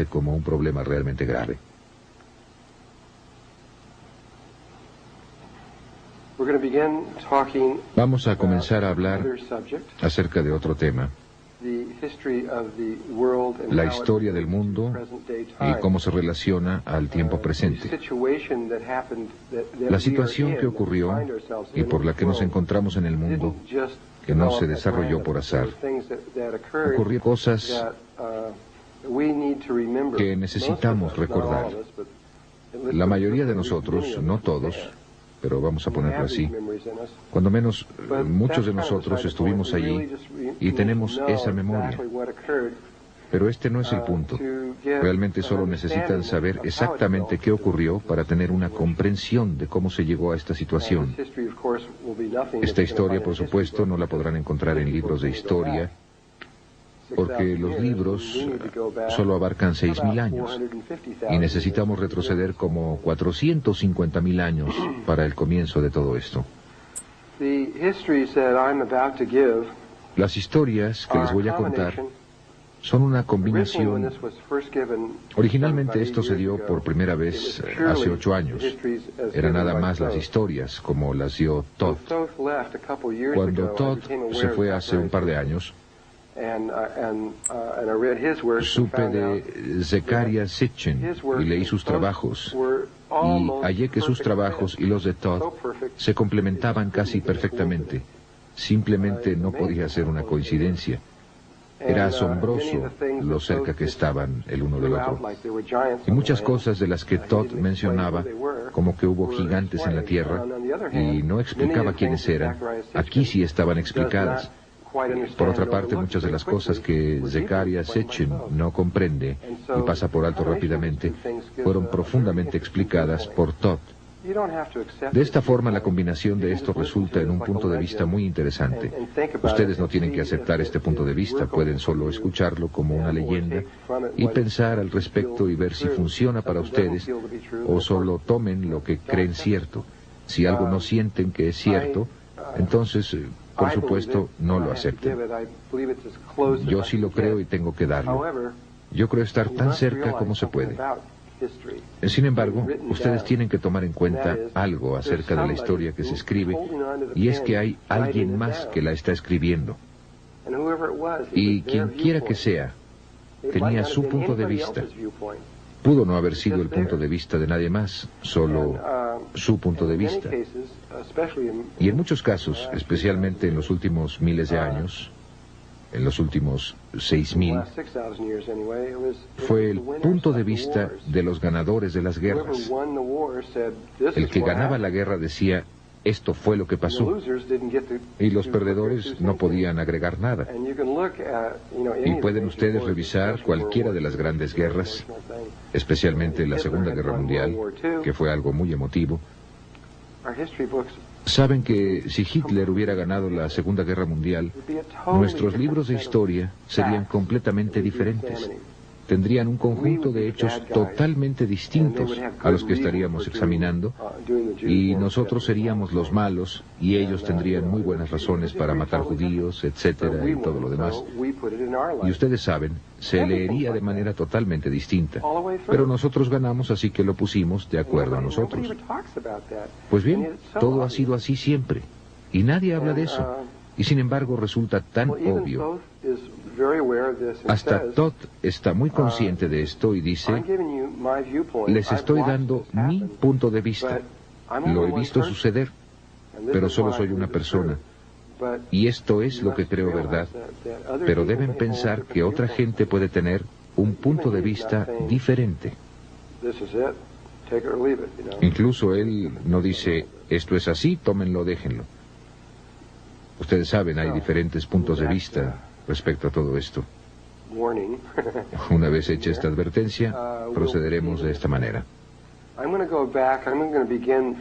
como un problema realmente grave. Vamos a comenzar a hablar acerca de otro tema, la historia del mundo y cómo se relaciona al tiempo presente. La situación que ocurrió y por la que nos encontramos en el mundo, que no se desarrolló por azar. Ocurrieron cosas que necesitamos recordar. La mayoría de nosotros, no todos, pero vamos a ponerlo así, cuando menos muchos de nosotros estuvimos allí y tenemos esa memoria. Pero este no es el punto. Realmente solo necesitan saber exactamente qué ocurrió para tener una comprensión de cómo se llegó a esta situación. Esta historia, por supuesto, no la podrán encontrar en libros de historia, porque los libros solo abarcan 6.000 años y necesitamos retroceder como 450.000 años para el comienzo de todo esto. Las historias que les voy a contar son una combinación. Originalmente esto se dio por primera vez hace 8 años. Eran nada más las historias, como las dio Todd. Cuando Todd se fue hace un par de años, supe de Zecharia Sitchin y leí sus trabajos, y hallé que sus trabajos y los de Todd se complementaban casi perfectamente. Simplemente no podía ser una coincidencia. Era asombroso lo cerca que estaban el uno del otro. Y muchas cosas de las que Todd mencionaba, como que hubo gigantes en la tierra, y no explicaba quiénes eran, aquí sí estaban explicadas. Por otra parte, muchas de las cosas que Zecharia Sitchin no comprende y pasa por alto rápidamente, fueron profundamente explicadas por Todd. De esta forma, la combinación de esto resulta en un punto de vista muy interesante. Ustedes no tienen que aceptar este punto de vista, pueden solo escucharlo como una leyenda y pensar al respecto y ver si funciona para ustedes, o solo tomen lo que creen cierto. Si algo no sienten que es cierto, entonces, por supuesto, no lo acepten. Yo sí lo creo y tengo que darlo. Yo creo estar tan cerca como se puede. Sin embargo, ustedes tienen que tomar en cuenta algo acerca de la historia que se escribe, y es que hay alguien más que la está escribiendo. Y quien quiera que sea, tenía su punto de vista. Pudo no haber sido el punto de vista de nadie más, solo su punto de vista. Y en muchos casos, especialmente en los últimos miles de años, en los últimos 6.000, fue el punto de vista de los ganadores de las guerras. El que ganaba la guerra decía, esto fue lo que pasó, y los perdedores no podían agregar nada. Y pueden ustedes revisar cualquiera de las grandes guerras, especialmente la Segunda Guerra Mundial, que fue algo muy emotivo. Saben que si Hitler hubiera ganado la Segunda Guerra Mundial, nuestros libros de historia serían completamente diferentes. Tendrían un conjunto de hechos totalmente distintos a los que estaríamos examinando, y nosotros seríamos los malos, y ellos tendrían muy buenas razones para matar judíos, etcétera, y todo lo demás. Y ustedes saben, se leería de manera totalmente distinta. Pero nosotros ganamos, así que lo pusimos de acuerdo a nosotros. Pues bien, todo ha sido así siempre, y nadie habla de eso. Y sin embargo resulta tan obvio. Hasta Todd está muy consciente de esto y dice, les estoy dando mi punto de vista. Lo he visto suceder, pero solo soy una persona. Y esto es lo que creo verdad. Pero deben pensar que otra gente puede tener un punto de vista diferente. Incluso él no dice, esto es así, tómenlo, déjenlo. Ustedes saben, hay diferentes puntos de vista respecto a todo esto. Una vez hecha esta advertencia, procederemos de esta manera.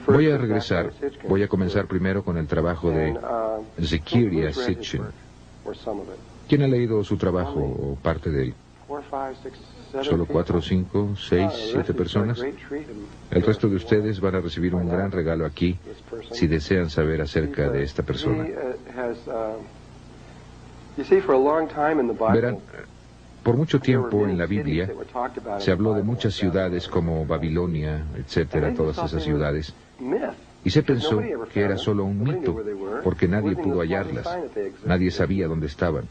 Voy a regresar, voy a comenzar primero con el trabajo de Zecharia Sitchin. ¿Quién ha leído su trabajo o parte de él? Solo 4, 5, 6, 7 personas. El resto de ustedes van a recibir un gran regalo aquí si desean saber acerca de esta persona. Verán, Por mucho tiempo en la Biblia se habló de muchas ciudades como Babilonia, etcétera, todas esas ciudades, y se pensó que era solo un mito, porque nadie pudo hallarlas, nadie sabía dónde estaban,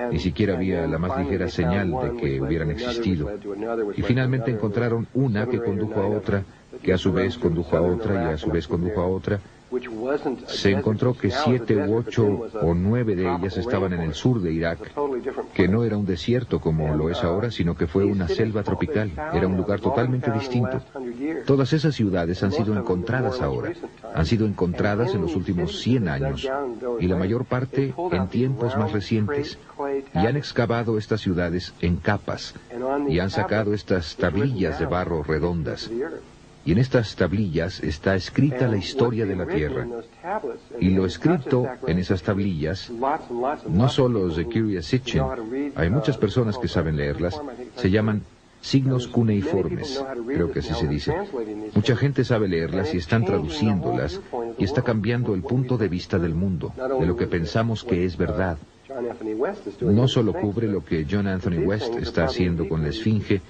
ni siquiera había la más ligera señal de que hubieran existido. Y finalmente encontraron una que condujo a otra, que a su vez condujo a otra y a su vez condujo a otra. Se encontró que 7 u 8 o 9 de ellas estaban en el sur de Irak, que no era un desierto como lo es ahora, sino que fue una selva tropical, era un lugar totalmente distinto. Todas esas ciudades han sido encontradas ahora, han sido encontradas en los últimos 100 años, y la mayor parte en tiempos más recientes, y han excavado estas ciudades en capas, y han sacado estas tablillas de barro redondas. Y en estas tablillas está escrita la historia de la tierra. Y lo escrito en esas tablillas, no solo Zecharia Sitchin, hay muchas personas que saben leerlas, se llaman signos cuneiformes, creo que así se dice. Mucha gente sabe leerlas y están traduciéndolas, y está cambiando el punto de vista del mundo, de lo que pensamos que es verdad. No solo cubre lo que John Anthony West está haciendo con la Esfinge,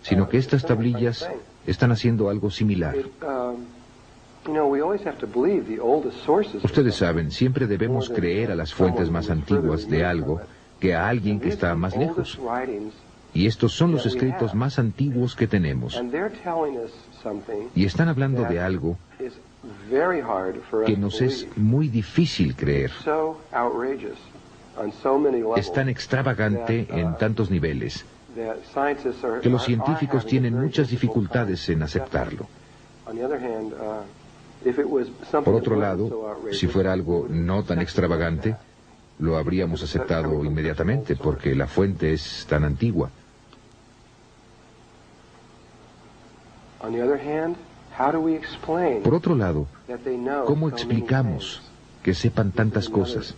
sino que estas tablillas están haciendo algo similar. Ustedes saben, siempre debemos creer a las fuentes más antiguas de algo que a alguien que está más lejos. Y estos son los escritos más antiguos que tenemos. Y están hablando de algo que nos es muy difícil creer. Es tan extravagante en tantos niveles que los científicos tienen muchas dificultades en aceptarlo. Por otro lado, si fuera algo no tan extravagante, lo habríamos aceptado inmediatamente, porque la fuente es tan antigua. Por otro lado, ¿cómo explicamos que sepan tantas cosas?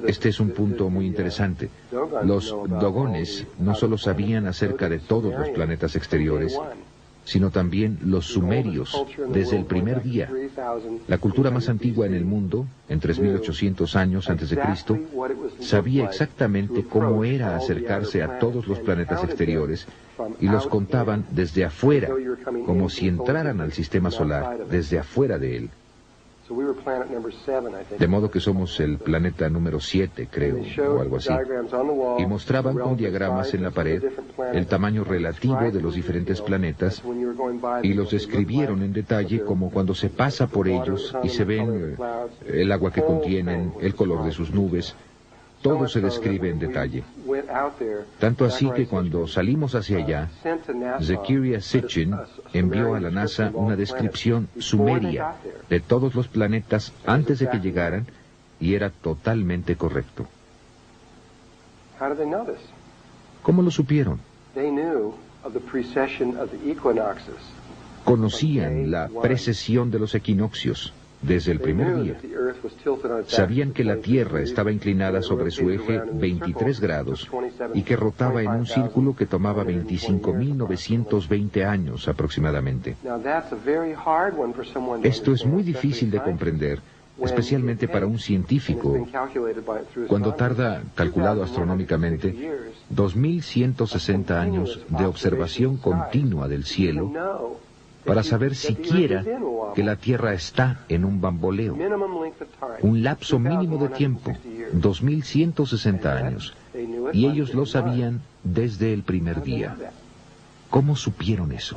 Este es un punto muy interesante. Los dogones no solo sabían acerca de todos los planetas exteriores, sino también los sumerios, desde el primer día. La cultura más antigua en el mundo, en 3.800 años antes de Cristo, sabía exactamente cómo era acercarse a todos los planetas exteriores, y los contaban desde afuera, como si entraran al sistema solar, desde afuera de él. De modo que somos el planeta número 7, creo, o algo así. Y mostraban con diagramas en la pared el tamaño relativo de los diferentes planetas, y los describieron en detalle, como cuando se pasa por ellos y se ven el agua que contienen, el color de sus nubes. Todo se describe en detalle. Tanto así que cuando salimos hacia allá, Zecharia Sitchin envió a la NASA una descripción sumeria de todos los planetas antes de que llegaran, y era totalmente correcto. ¿Cómo lo supieron? Conocían la precesión de los equinoccios desde el primer día. Sabían que la Tierra estaba inclinada sobre su eje 23 grados y que rotaba en un círculo que tomaba 25.920 años aproximadamente. Esto es muy difícil de comprender, especialmente para un científico, cuando tarda, calculado astronómicamente, 2.160 años de observación continua del cielo para saber siquiera que la Tierra está en un bamboleo. Un lapso mínimo de tiempo, 2.160 años. Y ellos lo sabían desde el primer día. ¿Cómo supieron eso?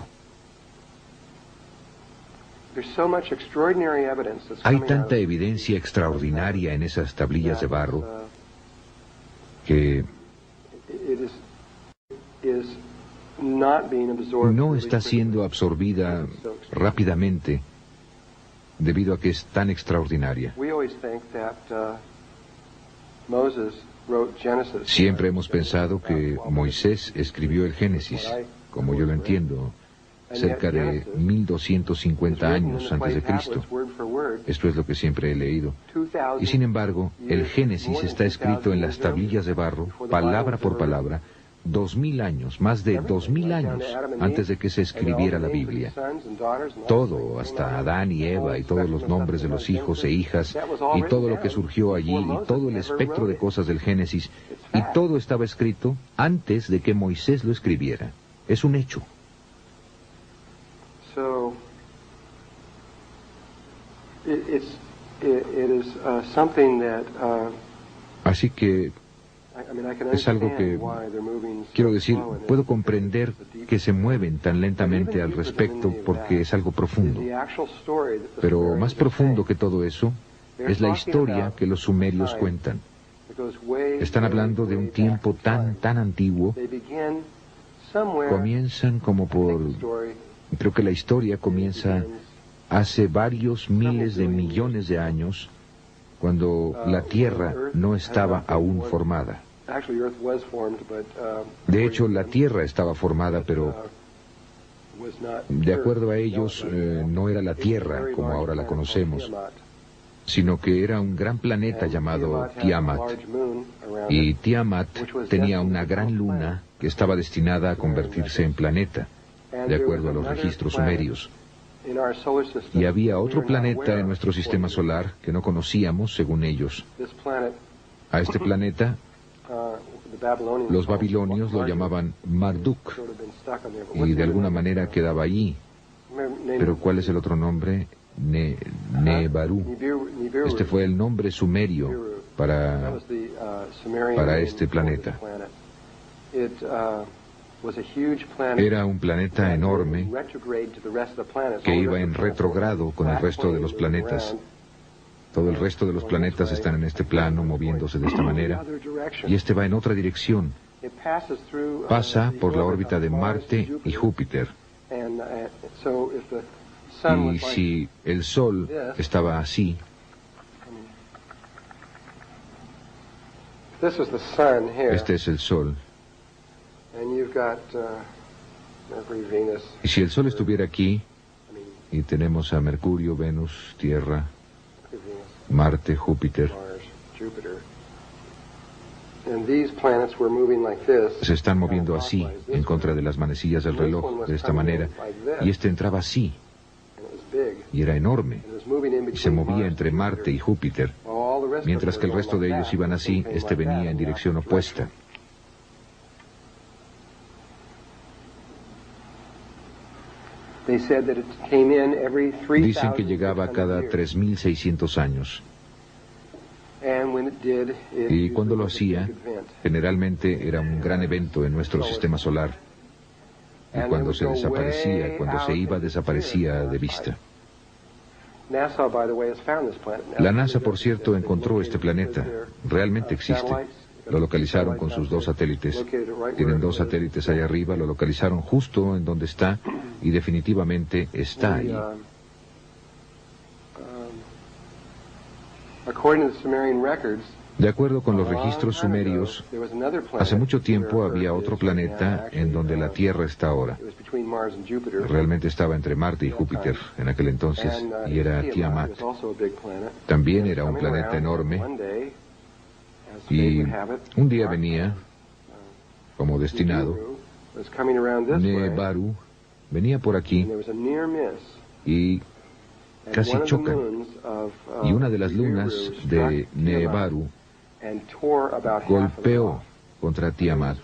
Hay tanta evidencia extraordinaria en esas tablillas de barro que no está siendo absorbida rápidamente debido a que es tan extraordinaria. Siempre hemos pensado que Moisés escribió el Génesis, como yo lo entiendo, cerca de 1250 años antes de Cristo. Esto es lo que siempre he leído. Y sin embargo, el Génesis está escrito en las tablillas de barro, palabra por palabra, 2000 años, más de 2000 años antes de que se escribiera la Biblia. Todo, hasta Adán y Eva y todos los nombres de los hijos e hijas y todo lo que surgió allí y todo el espectro de cosas del Génesis, y todo estaba escrito antes de que Moisés lo escribiera. Es un hecho. Así que es algo que, quiero decir, puedo comprender que se mueven tan lentamente al respecto porque es algo profundo. Pero más profundo que todo eso es la historia que los sumerios cuentan. Están hablando de un tiempo tan antiguo. Comienzan como por... Creo que la historia comienza hace varios miles de millones de años, cuando la Tierra no estaba aún formada. De hecho, la Tierra estaba formada, pero de acuerdo a ellos, no era la Tierra como ahora la conocemos, sino que era un gran planeta llamado Tiamat. Y Tiamat tenía una gran luna que estaba destinada a convertirse en planeta, de acuerdo a los registros sumerios. Y había otro planeta en nuestro sistema solar que no conocíamos, según ellos. A este planeta, los babilonios lo llamaban Marduk, y de alguna manera quedaba allí. Pero ¿cuál es el otro nombre? Nebaru. Este fue el nombre sumerio para este planeta. Era un planeta enorme que iba en retrogrado con el resto de los planetas. Todo el resto de los planetas están en este plano, moviéndose de esta manera, y este va en otra dirección. Pasa por la órbita de Marte y Júpiter. Y si el Sol estaba así, este es el Sol. Y si el Sol estuviera aquí, y tenemos a Mercurio, Venus, Tierra, Marte, Júpiter, se están moviendo así, en contra de las manecillas del reloj, de esta manera, y este entraba así, y era enorme, y se movía entre Marte y Júpiter, mientras que el resto de ellos iban así, este venía en dirección opuesta. Dicen que llegaba cada 3.600 años. Y cuando lo hacía, generalmente era un gran evento en nuestro sistema solar. Y cuando se desaparecía, cuando se iba, desaparecía de vista. La NASA, por cierto, encontró este planeta. Realmente existe. Lo localizaron con sus 2 satélites. Tienen 2 satélites allá arriba, lo localizaron justo en donde está, y definitivamente está ahí. De acuerdo con los registros sumerios, hace mucho tiempo había otro planeta en donde la Tierra está ahora. Realmente estaba entre Marte y Júpiter en aquel entonces, y era Tiamat. También era un planeta enorme, y un día venía, como destinado, Nebaru, venía por aquí, y casi chocan, y una de las lunas de Nebaru golpeó contra Tiamat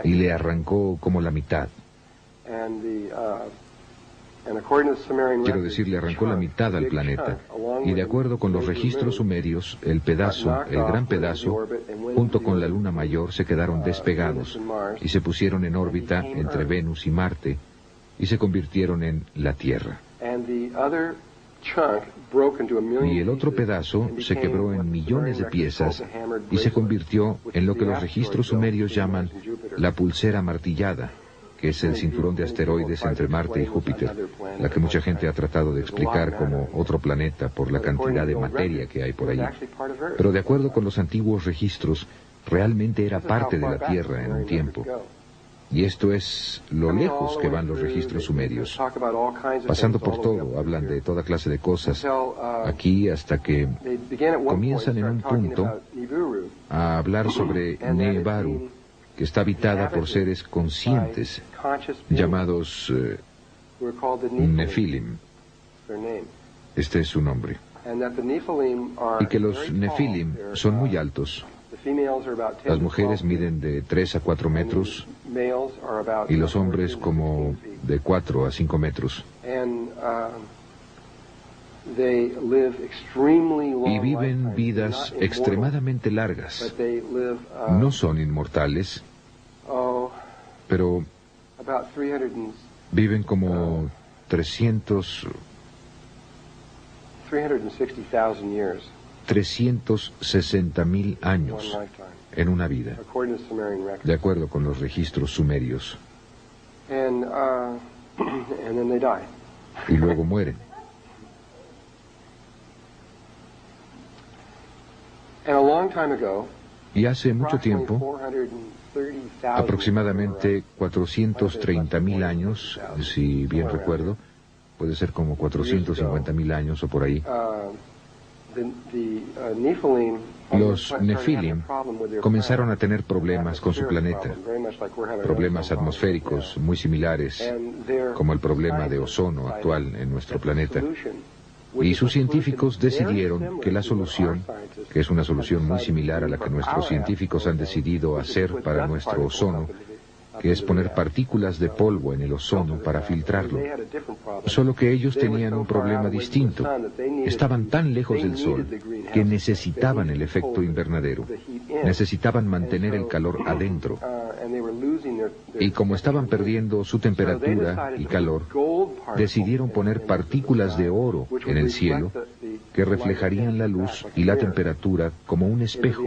y le arrancó como la mitad. Quiero decir, le arrancó la mitad al planeta. Y de acuerdo con los registros sumerios, el gran pedazo, junto con la luna mayor, se quedaron despegados y se pusieron en órbita entre Venus y Marte y se convirtieron en la Tierra. Y el otro pedazo se quebró en millones de piezas y se convirtió en lo que los registros sumerios llaman la pulsera martillada, que es el cinturón de asteroides entre Marte y Júpiter, la que mucha gente ha tratado de explicar como otro planeta por la cantidad de materia que hay por allí. Pero de acuerdo con los antiguos registros, realmente era parte de la Tierra en un tiempo. Y esto es lo lejos que van los registros sumerios. Pasando por todo, hablan de toda clase de cosas, aquí hasta que comienzan en un punto a hablar sobre Nebaru, que que está habitada por seres conscientes, llamados Nefilim. Este es su nombre. Y que los Nefilim son muy altos. Las mujeres miden de 3 a 4 metros y los hombres como de 4 a 5 metros. Y viven vidas extremadamente largas. No son inmortales, pero viven como 360.000 años en una vida, de acuerdo con los registros sumerios. Y luego mueren. Y hace mucho tiempo, aproximadamente 430.000 años, si bien recuerdo, puede ser como 450.000 años o por ahí, los Nefilim comenzaron a tener problemas con su planeta, problemas atmosféricos muy similares, como el problema de ozono actual en nuestro planeta. Y sus científicos decidieron que la solución, que es una solución muy similar a la que nuestros científicos han decidido hacer para nuestro ozono, que es poner partículas de polvo en el ozono para filtrarlo. Solo que ellos tenían un problema distinto. Estaban tan lejos del Sol que necesitaban el efecto invernadero. Necesitaban mantener el calor adentro. Y como estaban perdiendo su temperatura y calor, decidieron poner partículas de oro en el cielo que reflejarían la luz y la temperatura como un espejo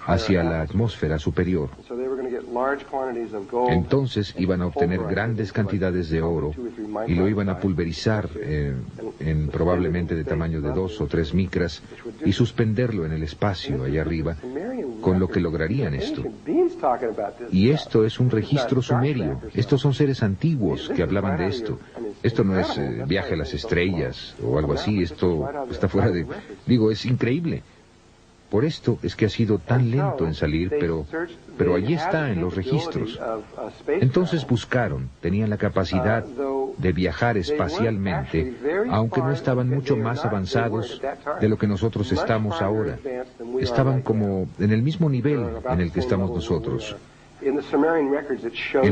hacia la atmósfera superior. Entonces iban a obtener grandes cantidades de oro y lo iban a pulverizar en probablemente de tamaño de 2 o 3 micras y suspenderlo en el espacio allá arriba, con lo que lograrían esto. Y esto es un registro sumerio. Estos son seres antiguos que hablaban de esto. Esto no es viaje a las estrellas o algo así. Esto está fuera de... Digo, es increíble. Por esto es que ha sido tan lento en salir, pero allí está en los registros. Entonces buscaron, tenían la capacidad de viajar espacialmente, aunque no estaban mucho más avanzados de lo que nosotros estamos ahora. Estaban como en el mismo nivel en el que estamos nosotros. En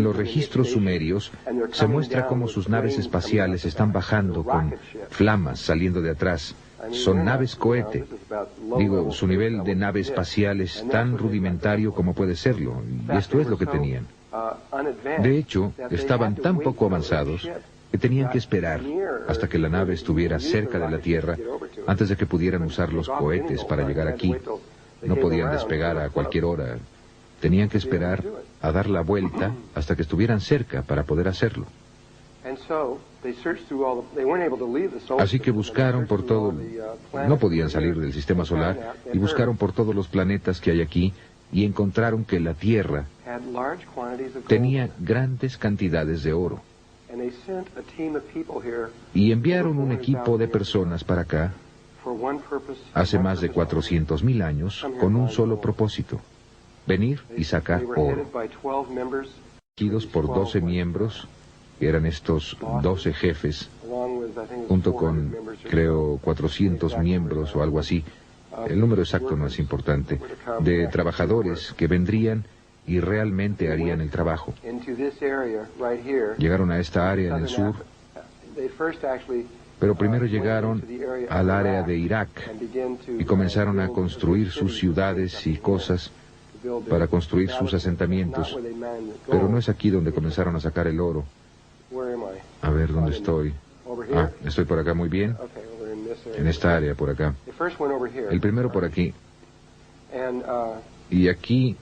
los registros sumerios se muestra cómo sus naves espaciales están bajando con flamas saliendo de atrás. Son naves cohete. Digo, su nivel de nave espacial es tan rudimentario como puede serlo, y esto es lo que tenían. De hecho, estaban tan poco avanzados que tenían que esperar hasta que la nave estuviera cerca de la Tierra antes de que pudieran usar los cohetes para llegar aquí. No podían despegar a cualquier hora. Tenían que esperar a dar la vuelta hasta que estuvieran cerca para poder hacerlo. Así que buscaron por todo, no podían salir del sistema solar, y buscaron por todos los planetas que hay aquí, y encontraron que la Tierra tenía grandes cantidades de oro. Y enviaron un equipo de personas para acá, hace más de 400.000 años, con un solo propósito: venir y sacar oro. Elegidos por 12 miembros, que eran estos 12 jefes, junto con, creo, 400 miembros o algo así, el número exacto no es importante, de trabajadores que vendrían y realmente harían el trabajo. Llegaron a esta área en el sur, pero primero llegaron al área de Irak y comenzaron a construir sus ciudades y cosas para construir sus asentamientos, pero no es aquí donde comenzaron a sacar el oro. A ver, ¿dónde estoy? Ah, estoy por acá, muy bien. En esta área, por acá. El primero por aquí. Y aquí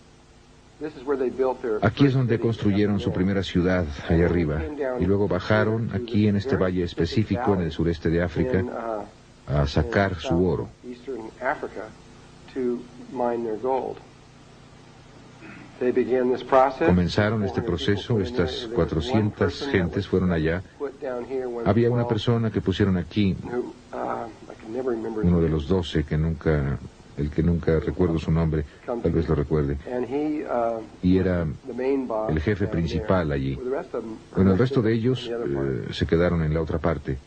es donde construyeron su primera ciudad, allá arriba. Y luego bajaron aquí en este valle específico, en el sureste de África, a sacar su oro. Comenzaron este proceso, estas 400 gentes fueron allá. Había una persona que pusieron aquí, uno de los 12, el que nunca recuerdo su nombre, tal vez lo recuerde. y era el jefe principal allí. Bueno, el resto de ellos se quedaron en la otra parte.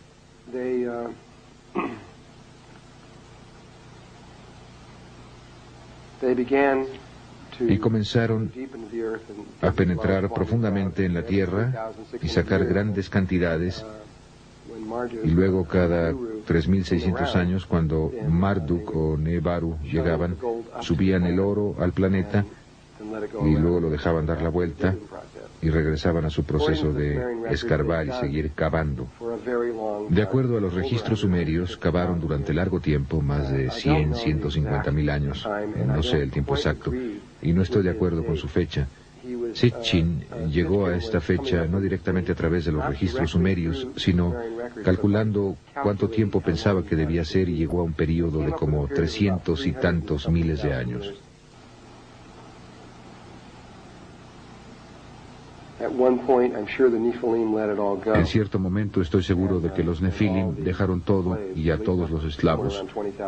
Y comenzaron a penetrar profundamente en la tierra y sacar grandes cantidades. Y luego cada 3.600 años, cuando Marduk o Nebaru llegaban, subían el oro al planeta y luego lo dejaban dar la vuelta y regresaban a su proceso de escarbar y seguir cavando. De acuerdo a los registros sumerios, cavaron durante largo tiempo, más de 100, 150.000 años, no sé el tiempo exacto, y no estoy de acuerdo con su fecha. Sitchin llegó a esta fecha no directamente a través de los registros sumerios, sino calculando cuánto tiempo pensaba que debía ser, y llegó a un período de como 300 y tantos miles de años. En cierto momento estoy seguro de que los Nefilim dejaron todo y a todos los esclavos,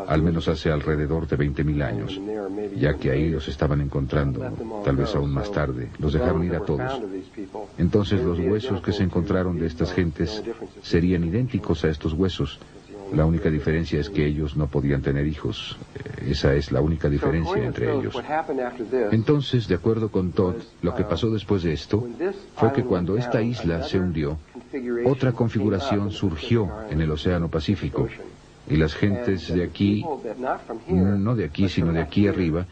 al menos hace alrededor de 20.000 años, ya que ahí los estaban encontrando, tal vez aún más tarde, los dejaron ir a todos. Entonces los huesos que se encontraron de estas gentes serían idénticos a estos huesos. La única diferencia es que ellos no podían tener hijos. Esa es la única diferencia entre ellos. Entonces, de acuerdo con Todd, lo que pasó después de esto fue que cuando esta isla se hundió, otra configuración surgió en el Océano Pacífico, y las gentes de aquí, no de aquí, sino de aquí arriba,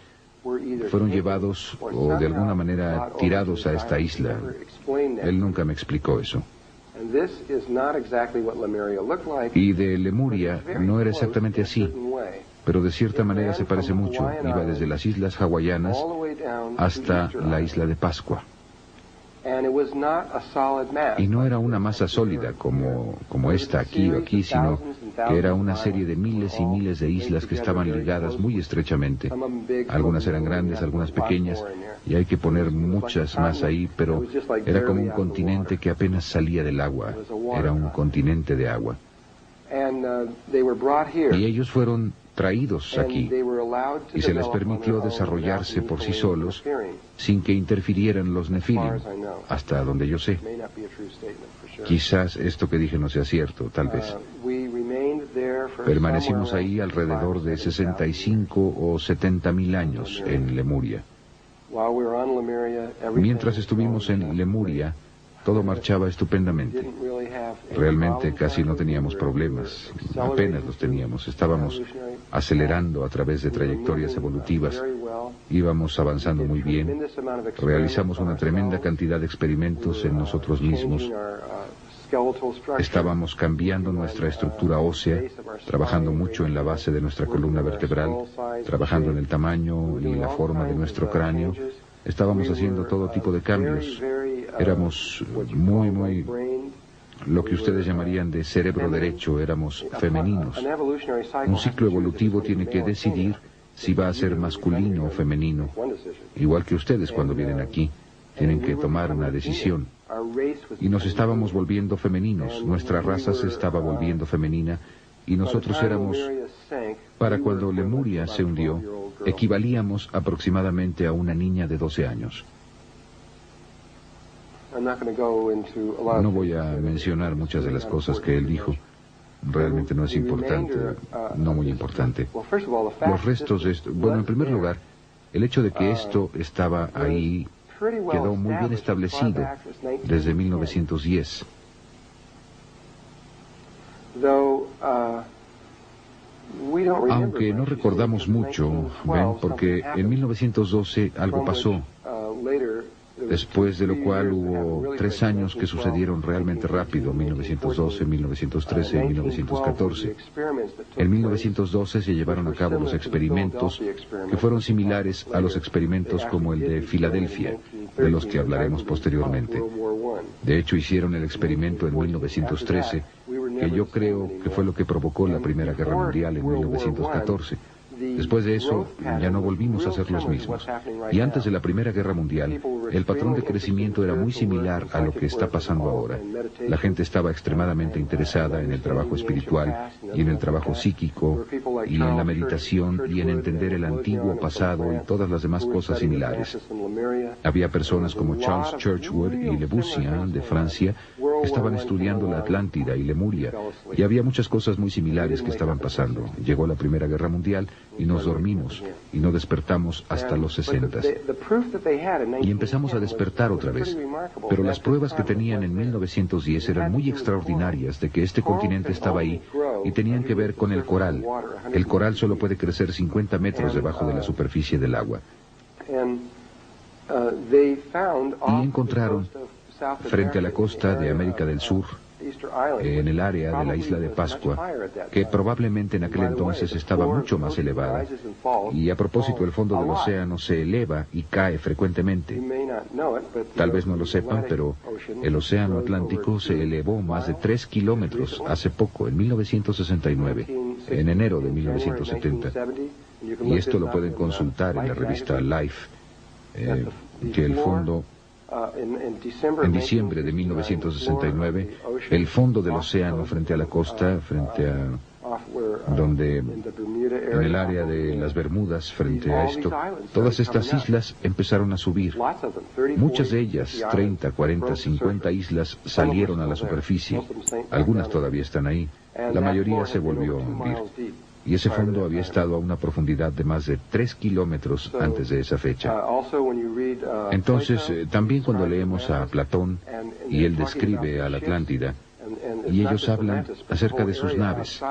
fueron llevados o de alguna manera tirados a esta isla. Él nunca me explicó eso. Y de Lemuria no era exactamente así, pero de cierta manera se parece mucho. Iba desde las islas hawaianas hasta la isla de Pascua. Y no era una masa sólida como esta aquí o aquí, sino que era una serie de miles y miles de islas que estaban ligadas muy estrechamente. Algunas eran grandes, algunas pequeñas, y hay que poner muchas más ahí, pero era como un continente que apenas salía del agua. Era un continente de agua. Y ellos fueron traídos aquí, y se les permitió desarrollarse por sí solos sin que interfirieran los Nefilim, hasta donde yo sé. Quizás esto que dije no sea cierto, tal vez. Permanecimos ahí alrededor de 65 o 70.000 años en Lemuria. Mientras estuvimos en Lemuria, todo marchaba estupendamente. Realmente casi no teníamos problemas, apenas los teníamos. Estábamos acelerando a través de trayectorias evolutivas, íbamos avanzando muy bien, realizamos una tremenda cantidad de experimentos en nosotros mismos. Estábamos cambiando nuestra estructura ósea, trabajando mucho en la base de nuestra columna vertebral, trabajando en el tamaño y la forma de nuestro cráneo. Estábamos haciendo todo tipo de cambios. Éramos muy, lo que ustedes llamarían de cerebro derecho, éramos femeninos. Un ciclo evolutivo tiene que decidir si va a ser masculino o femenino. Igual que ustedes cuando vienen aquí, tienen que tomar una decisión. Y nos estábamos volviendo femeninos, nuestra raza se estaba volviendo femenina, y nosotros éramos, para cuando Lemuria se hundió, equivalíamos aproximadamente a una niña de 12 años. No voy a mencionar muchas de las cosas que él dijo. Realmente no es importante, no muy importante. Los restos de esto... Bueno, en primer lugar, el hecho de que esto estaba ahí quedó muy bien establecido desde 1910. Aunque no recordamos mucho, ven, porque en 1912 algo pasó, después de lo cual hubo 3 años que sucedieron realmente rápido, 1912, 1913 y 1914. En 1912 se llevaron a cabo los experimentos que fueron similares a los experimentos como el de Filadelfia, de los que hablaremos posteriormente. De hecho, hicieron el experimento en 1913, que yo creo que fue lo que provocó la Primera Guerra Mundial en 1914. Después de eso, ya no volvimos a ser los mismos. Y antes de la Primera Guerra Mundial, El patrón de crecimiento era muy similar a lo que está pasando ahora. La gente estaba extremadamente interesada en el trabajo espiritual y en el trabajo psíquico y en la meditación y en entender el antiguo pasado y todas las demás cosas similares. Había personas como Charles Churchward y Le Bussian de Francia que estaban estudiando la Atlántida y Lemuria, y había muchas cosas muy similares que estaban pasando. Llegó la Primera Guerra Mundial y nos dormimos y no despertamos hasta los 60. Y empezamos a despertar otra vez. Pero las pruebas que tenían en 1910 eran muy extraordinarias de que este continente estaba ahí y tenían que ver con el coral. El coral solo puede crecer 50 metros debajo de la superficie del agua. Y encontraron, frente a la costa de América del Sur, en el área de la isla de Pascua, que probablemente en aquel entonces estaba mucho más elevada, y a propósito el fondo del océano se eleva y cae frecuentemente. Tal vez no lo sepan, pero el océano Atlántico se elevó más de 3 kilómetros hace poco, en 1969, en enero de 1970, y esto lo pueden consultar en la revista Life, que el fondo... En diciembre de 1969, el fondo del océano frente a la costa, frente a en el área de las Bermudas, frente a esto, todas estas islas empezaron a subir. Muchas de ellas, 30, 40, 50 islas, salieron a la superficie. Algunas todavía están ahí. La mayoría se volvió a hundir. Y ese fondo había estado a una profundidad de más de 3 kilómetros antes de esa fecha. Entonces, también cuando leemos a Platón, y él describe a la Atlántida, y ellos hablan acerca de sus naves,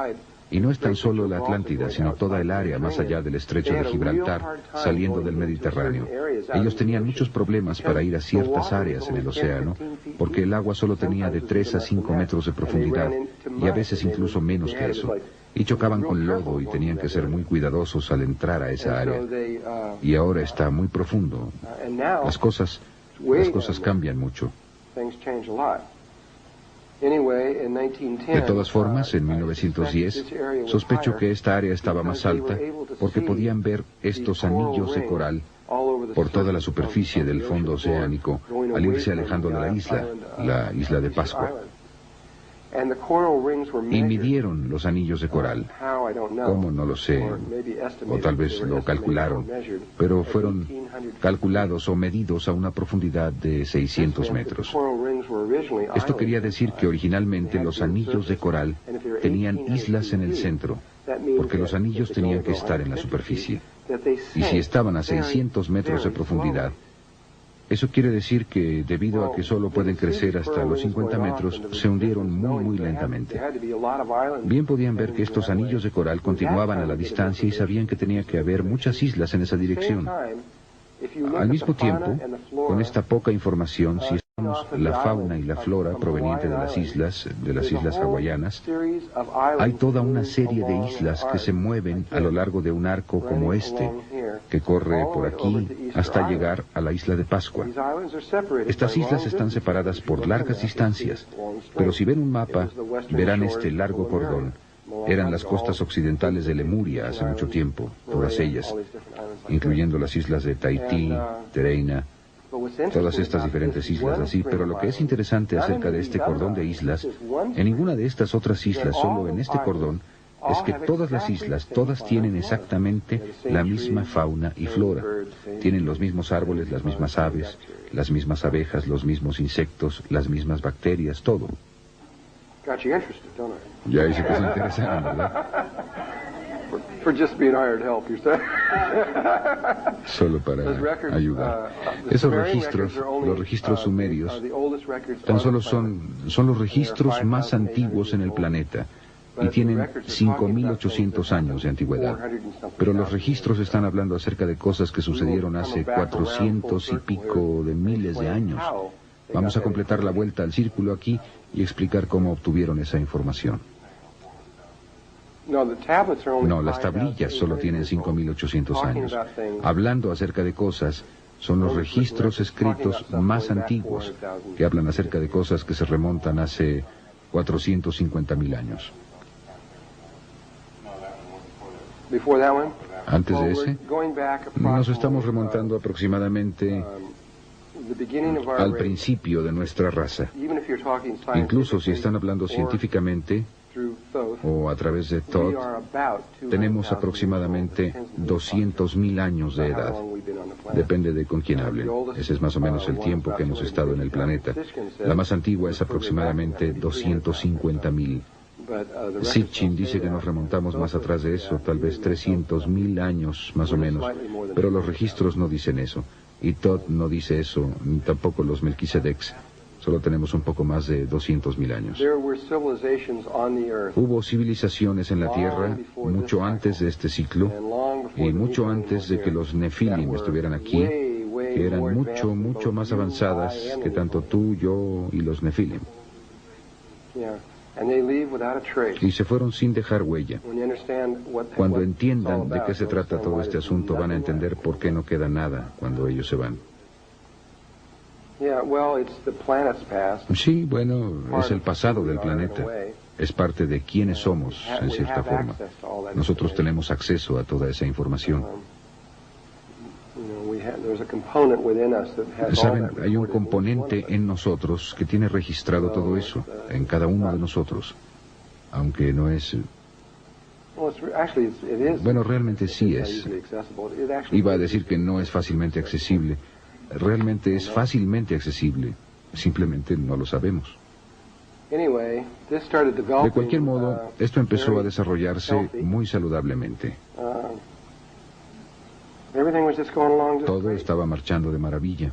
y no es tan solo la Atlántida, sino toda el área más allá del estrecho de Gibraltar, saliendo del Mediterráneo. Ellos tenían muchos problemas para ir a ciertas áreas en el océano, porque el agua solo tenía de 3 a 5 metros de profundidad, y a veces incluso menos que eso. Y chocaban con lodo y tenían que ser muy cuidadosos al entrar a esa área. Y ahora está muy profundo. Las cosas cambian mucho. De todas formas, en 1910, sospecho que esta área estaba más alta porque podían ver estos anillos de coral por toda la superficie del fondo oceánico al irse alejando de la isla de Pascua. Y midieron los anillos de coral. ¿Cómo? No lo sé. O tal vez lo calcularon. Pero fueron calculados o medidos a una profundidad de 600 metros. Esto quería decir que originalmente los anillos de coral tenían islas en el centro, porque los anillos tenían que estar en la superficie. Y si estaban a 600 metros de profundidad, eso quiere decir que, debido a que solo pueden crecer hasta los 50 metros, se hundieron muy lentamente. Bien podían ver que estos anillos de coral continuaban a la distancia y sabían que tenía que haber muchas islas en esa dirección. Al mismo tiempo, con esta poca información, si estudiamos la fauna y la flora proveniente de las islas hawaianas, hay toda una serie de islas que se mueven a lo largo de un arco como este, que corre por aquí hasta llegar a la isla de Pascua. Estas islas están separadas por largas distancias, pero si ven un mapa, verán este largo cordón. Eran las costas occidentales de Lemuria hace mucho tiempo, todas ellas, incluyendo las islas de Tahití, Tereina, todas estas diferentes islas así. Pero lo que es interesante acerca de este cordón de islas, en ninguna de estas otras islas, solo en este cordón, es que todas las islas, todas tienen exactamente la misma fauna y flora. Tienen los mismos árboles, las mismas aves, las mismas abejas, los mismos insectos, las mismas bacterias, todo. Ya hice que se interesaron, ¿verdad? Solo para ayudar. Esos registros, los registros sumerios, tan solo son los registros más antiguos en el planeta y tienen 5.800 años de antigüedad. Pero los registros están hablando acerca de cosas que sucedieron hace 400 y pico de miles de años. Vamos a completar la vuelta al círculo aquí y explicar cómo obtuvieron esa información. No, las tablillas solo tienen 5.800 años. Hablando acerca de cosas, son los registros escritos más antiguos que hablan acerca de cosas que se remontan hace 450.000 años. Antes de ese, nos estamos remontando aproximadamente al principio de nuestra raza. Incluso si están hablando científicamente o a través de Thoth, tenemos aproximadamente 200.000 años de edad. Depende de con quién hablen. Ese es más o menos el tiempo que hemos estado en el planeta. La más antigua es aproximadamente 250.000. Sitchin dice que nos remontamos más atrás de eso, tal vez 300.000 años más o menos, pero los registros no dicen eso. Y Thoth no dice eso, ni tampoco los Melquisedecs. Solo tenemos un poco más de 200.000 años. Hubo civilizaciones en la Tierra mucho antes de este ciclo y mucho antes de que los Nefilim estuvieran aquí, que eran mucho más avanzadas que tanto tú, yo y los Nefilim. Y se fueron sin dejar huella. Cuando entiendan de qué se trata todo este asunto, van a entender por qué no queda nada cuando ellos se van. Sí, bueno, es el pasado del planeta. Es parte de quiénes somos, en cierta forma. Nosotros tenemos acceso a toda esa información. Saben, hay un componente en nosotros que tiene registrado todo eso, en cada uno de nosotros. Aunque no es... Bueno, realmente sí es. Iba a decir que no es fácilmente accesible. Realmente es fácilmente accesible. Simplemente no lo sabemos. De cualquier modo, esto empezó a desarrollarse muy saludablemente. Todo estaba marchando de maravilla.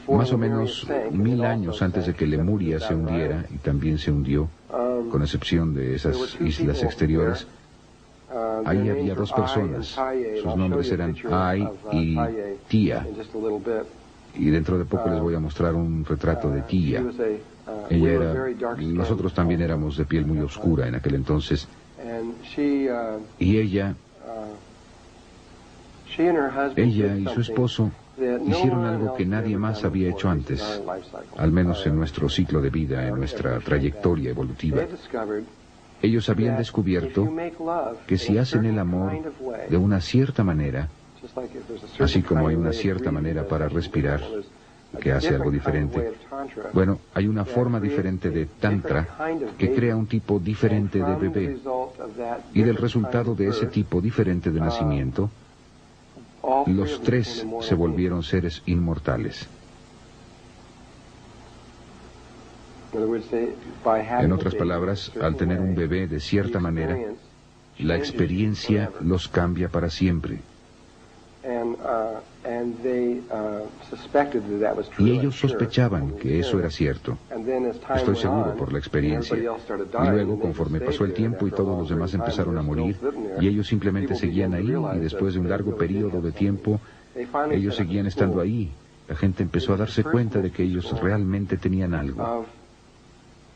Más o menos 1000 años antes de que Lemuria se hundiera, y también se hundió, con excepción de esas islas exteriores, ahí había dos personas. Sus nombres eran Ai y Tia. Y dentro de poco les voy a mostrar un retrato de Tia. Ella era... Nosotros también éramos de piel muy oscura en aquel entonces. Y ella y su esposo hicieron algo que nadie más había hecho antes, al menos en nuestro ciclo de vida, en nuestra trayectoria evolutiva. Ellos habían descubierto que si hacen el amor de una cierta manera, así como hay una cierta manera para respirar, que hace algo diferente, bueno, hay una forma diferente de tantra que crea un tipo diferente de bebé, y del resultado de ese tipo diferente de nacimiento, los tres se volvieron seres inmortales. En otras palabras, al tener un bebé de cierta manera, la experiencia los cambia para siempre. Y ellos sospechaban que eso era cierto. Estoy seguro por la experiencia. Y luego, conforme pasó el tiempo y todos los demás empezaron a morir, y ellos simplemente seguían ahí, y después de un largo periodo de tiempo, ellos seguían estando ahí. La gente empezó a darse cuenta de que ellos realmente tenían algo.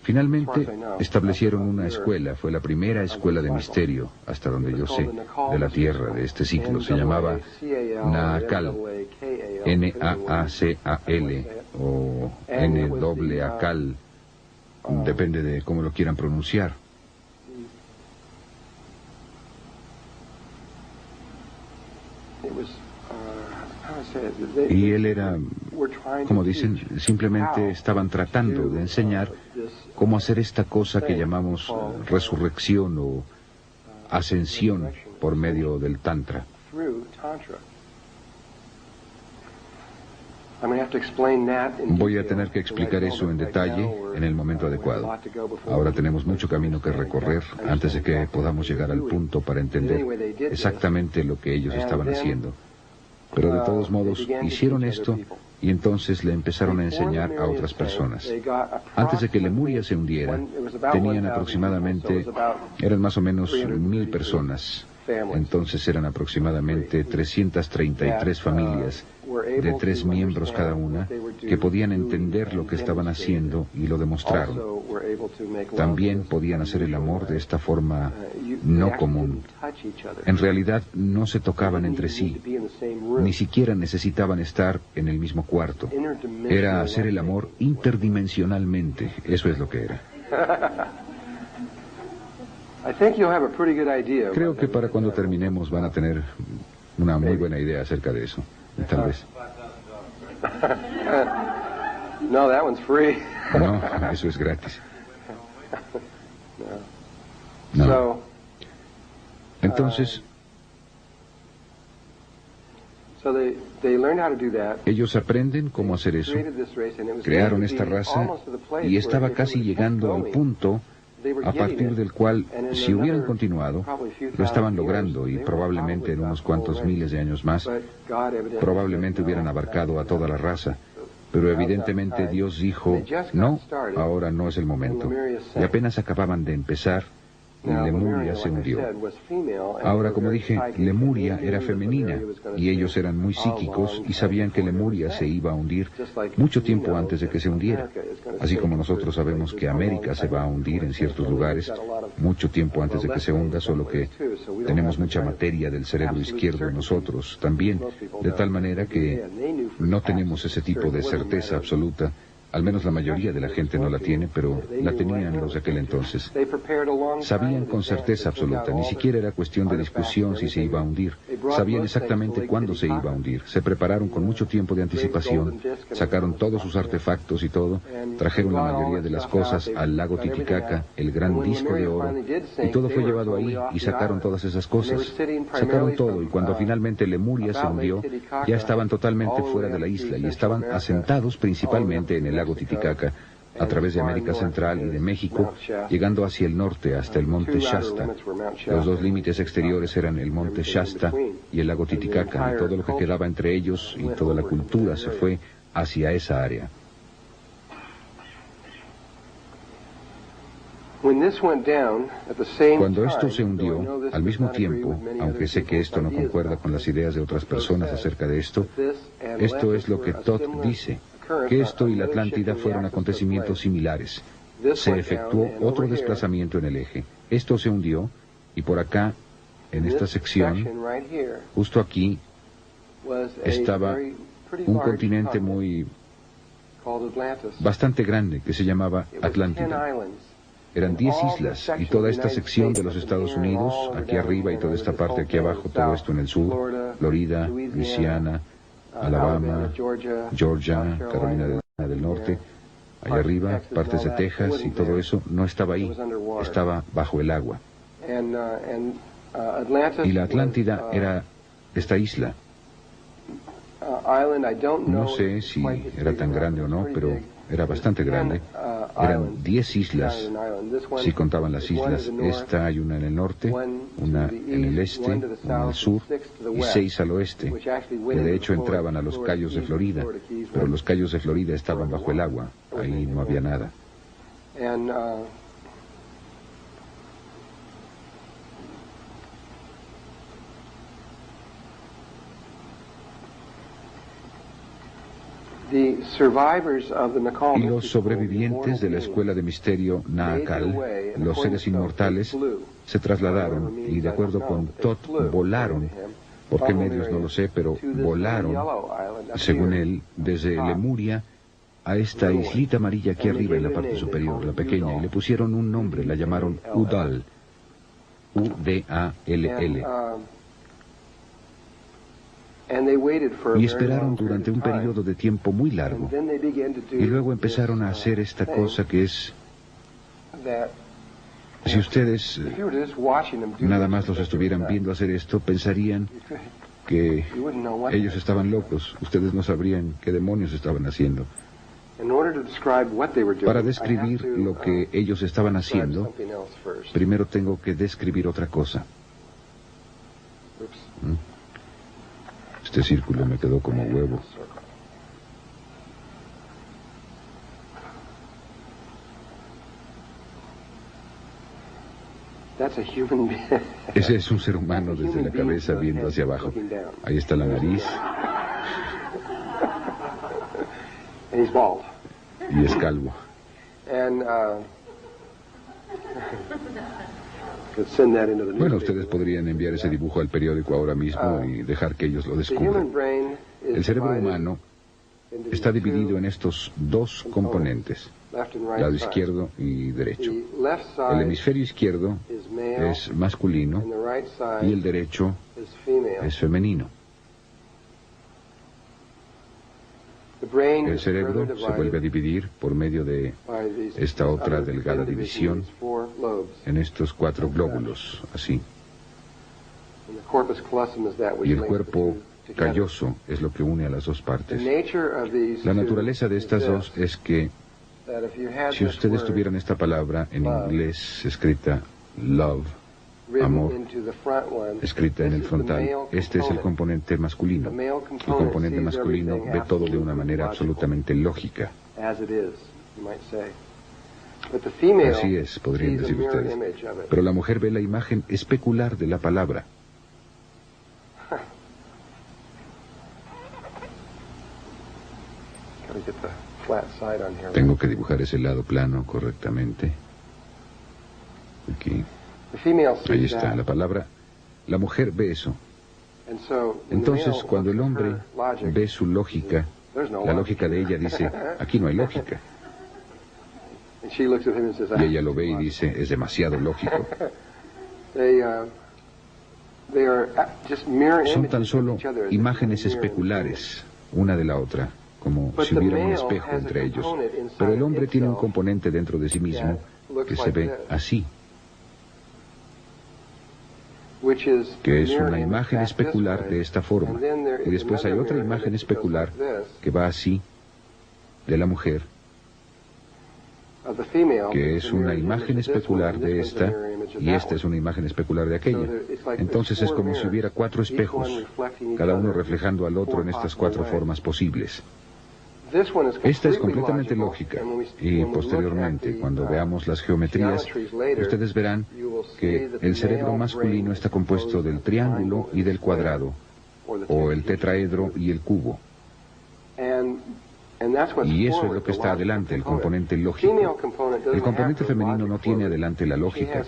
Finalmente, establecieron una escuela. Fue la primera escuela de misterio, hasta donde yo sé, de la Tierra, de este ciclo. Se llamaba Naacal, N-A-A-C-A-L, o N-A-A-C-A-L, depende de cómo lo quieran pronunciar. Y él era, como dicen, simplemente estaban tratando de enseñar cómo hacer esta cosa que llamamos resurrección o ascensión por medio del Tantra. Voy a tener que explicar eso en detalle en el momento adecuado. Ahora tenemos mucho camino que recorrer antes de que podamos llegar al punto para entender exactamente lo que ellos estaban haciendo. Pero de todos modos, hicieron esto y entonces le empezaron a enseñar a otras personas. Antes de que Lemuria se hundiera, tenían aproximadamente, eran más o menos 1000 personas. Entonces eran aproximadamente 333 familias, de 3 miembros cada una, que podían entender lo que estaban haciendo y lo demostraron. También podían hacer el amor de esta forma no común. En realidad no se tocaban entre sí, ni siquiera necesitaban estar en el mismo cuarto. Era hacer el amor interdimensionalmente, eso es lo que era. Creo que para cuando terminemos van a tener una muy buena idea acerca de eso. Tal vez. No, that one's free. No, eso es gratis. No. No. Entonces, ellos aprenden cómo hacer eso. Crearon esta raza y estaba casi llegando al punto a partir del cual, si hubieran continuado, lo estaban logrando y probablemente en unos cuantos miles de años más, probablemente hubieran abarcado a toda la raza. Pero evidentemente Dios dijo, no, ahora no es el momento. Y apenas acababan de empezar, Lemuria se hundió. Ahora, como dije, Lemuria era femenina y ellos eran muy psíquicos y sabían que Lemuria se iba a hundir mucho tiempo antes de que se hundiera. Así como nosotros sabemos que América se va a hundir en ciertos lugares mucho tiempo antes de que se hunda, solo que tenemos mucha materia del cerebro izquierdo en nosotros también, de tal manera que no tenemos ese tipo de certeza absoluta. Al menos la mayoría de la gente no la tiene, pero la tenían los de aquel entonces. Sabían con certeza absoluta, ni siquiera era cuestión de discusión si se iba a hundir. Sabían exactamente cuándo se iba a hundir. Se prepararon con mucho tiempo de anticipación, sacaron todos sus artefactos y todo, trajeron la mayoría de las cosas al lago Titicaca, el gran disco de oro, y todo fue llevado ahí, y sacaron todas esas cosas. Sacaron todo, y cuando finalmente Lemuria se hundió, ya estaban totalmente fuera de la isla, y estaban asentados principalmente en el lago Titicaca, a través de América Central y de México, llegando hacia el norte hasta el monte Shasta. Los dos límites exteriores eran el monte Shasta y el lago Titicaca, y todo lo que quedaba entre ellos y toda la cultura se fue hacia esa área. Cuando esto se hundió, al mismo tiempo, aunque sé que esto no concuerda con las ideas de otras personas acerca de esto, esto es lo que Todd dice, que esto y la Atlántida fueron acontecimientos similares. Se efectuó otro desplazamiento en el eje. Esto se hundió, y por acá, en esta sección, justo aquí, estaba un continente bastante grande que se llamaba Atlántida. Eran 10 islas, y toda esta sección de los Estados Unidos, aquí arriba y toda esta parte aquí abajo, todo esto en el sur, Florida, Luisiana, Alabama, Georgia, Carolina del Norte, allá arriba, partes de Texas y todo eso, no estaba ahí, estaba bajo el agua. Y la Atlántida era esta isla. No sé si era tan grande o no, pero era bastante grande. Eran 10 islas, si contaban las islas. Esta hay una en el norte, una en el este, una al sur y 6 al oeste, que de hecho entraban a los cayos de Florida, pero los cayos de Florida estaban bajo el agua, ahí no había nada. Y los sobrevivientes de la escuela de misterio Naacal, los seres inmortales, se trasladaron y, de acuerdo con Todd, volaron, por qué medios no lo sé, pero volaron, según él, desde Lemuria a esta islita amarilla aquí arriba en la parte superior, la pequeña, y le pusieron un nombre, la llamaron Udall, U-D-A-L-L. Y esperaron durante un periodo de tiempo muy largo. Y luego empezaron a hacer esta cosa que es... Si ustedes nada más los estuvieran viendo hacer esto, pensarían que ellos estaban locos. Ustedes no sabrían qué demonios estaban haciendo. Para describir lo que ellos estaban haciendo, primero tengo que describir otra cosa. Este círculo me quedó como huevo. Ese es un ser humano desde la cabeza viendo hacia abajo. Ahí está la nariz. Y es calvo. Bueno, ustedes podrían enviar ese dibujo al periódico ahora mismo y dejar que ellos lo descubran. El cerebro humano está dividido en estos dos componentes, lado izquierdo y derecho. El hemisferio izquierdo es masculino y el derecho es femenino. El cerebro se vuelve a dividir por medio de esta otra delgada división en estos 4 glóbulos, así. Y el cuerpo calloso es lo que une a las 2 partes. La naturaleza de estas dos es que si ustedes tuvieran esta palabra en inglés escrita love, amor, escrita en el frontal, este es el componente masculino. El componente masculino ve todo de una manera absolutamente lógica. Así es, podrían decir ustedes. Pero la mujer ve la imagen especular de la palabra. Tengo que dibujar ese lado plano correctamente. Aquí. Ahí está la palabra. La mujer ve eso. Entonces, cuando el hombre ve su lógica, la lógica de ella dice, aquí no hay lógica. Y ella lo ve y dice, es demasiado lógico. Son tan solo imágenes especulares, una de la otra, como si hubiera un espejo entre ellos. Pero el hombre tiene un componente dentro de sí mismo que se ve así, que es una imagen especular de esta forma. Y después hay otra imagen especular que va así, de la mujer, que es una imagen especular de esta, y esta es una imagen especular de aquella. Entonces es como si hubiera 4 espejos, cada uno reflejando al otro en estas 4 formas posibles. Esta es completamente lógica, y posteriormente, cuando veamos las geometrías, ustedes verán que el cerebro masculino está compuesto del triángulo y del cuadrado, o el tetraedro y el cubo. Y eso es lo que está adelante, el componente lógico. El componente femenino no tiene adelante la lógica.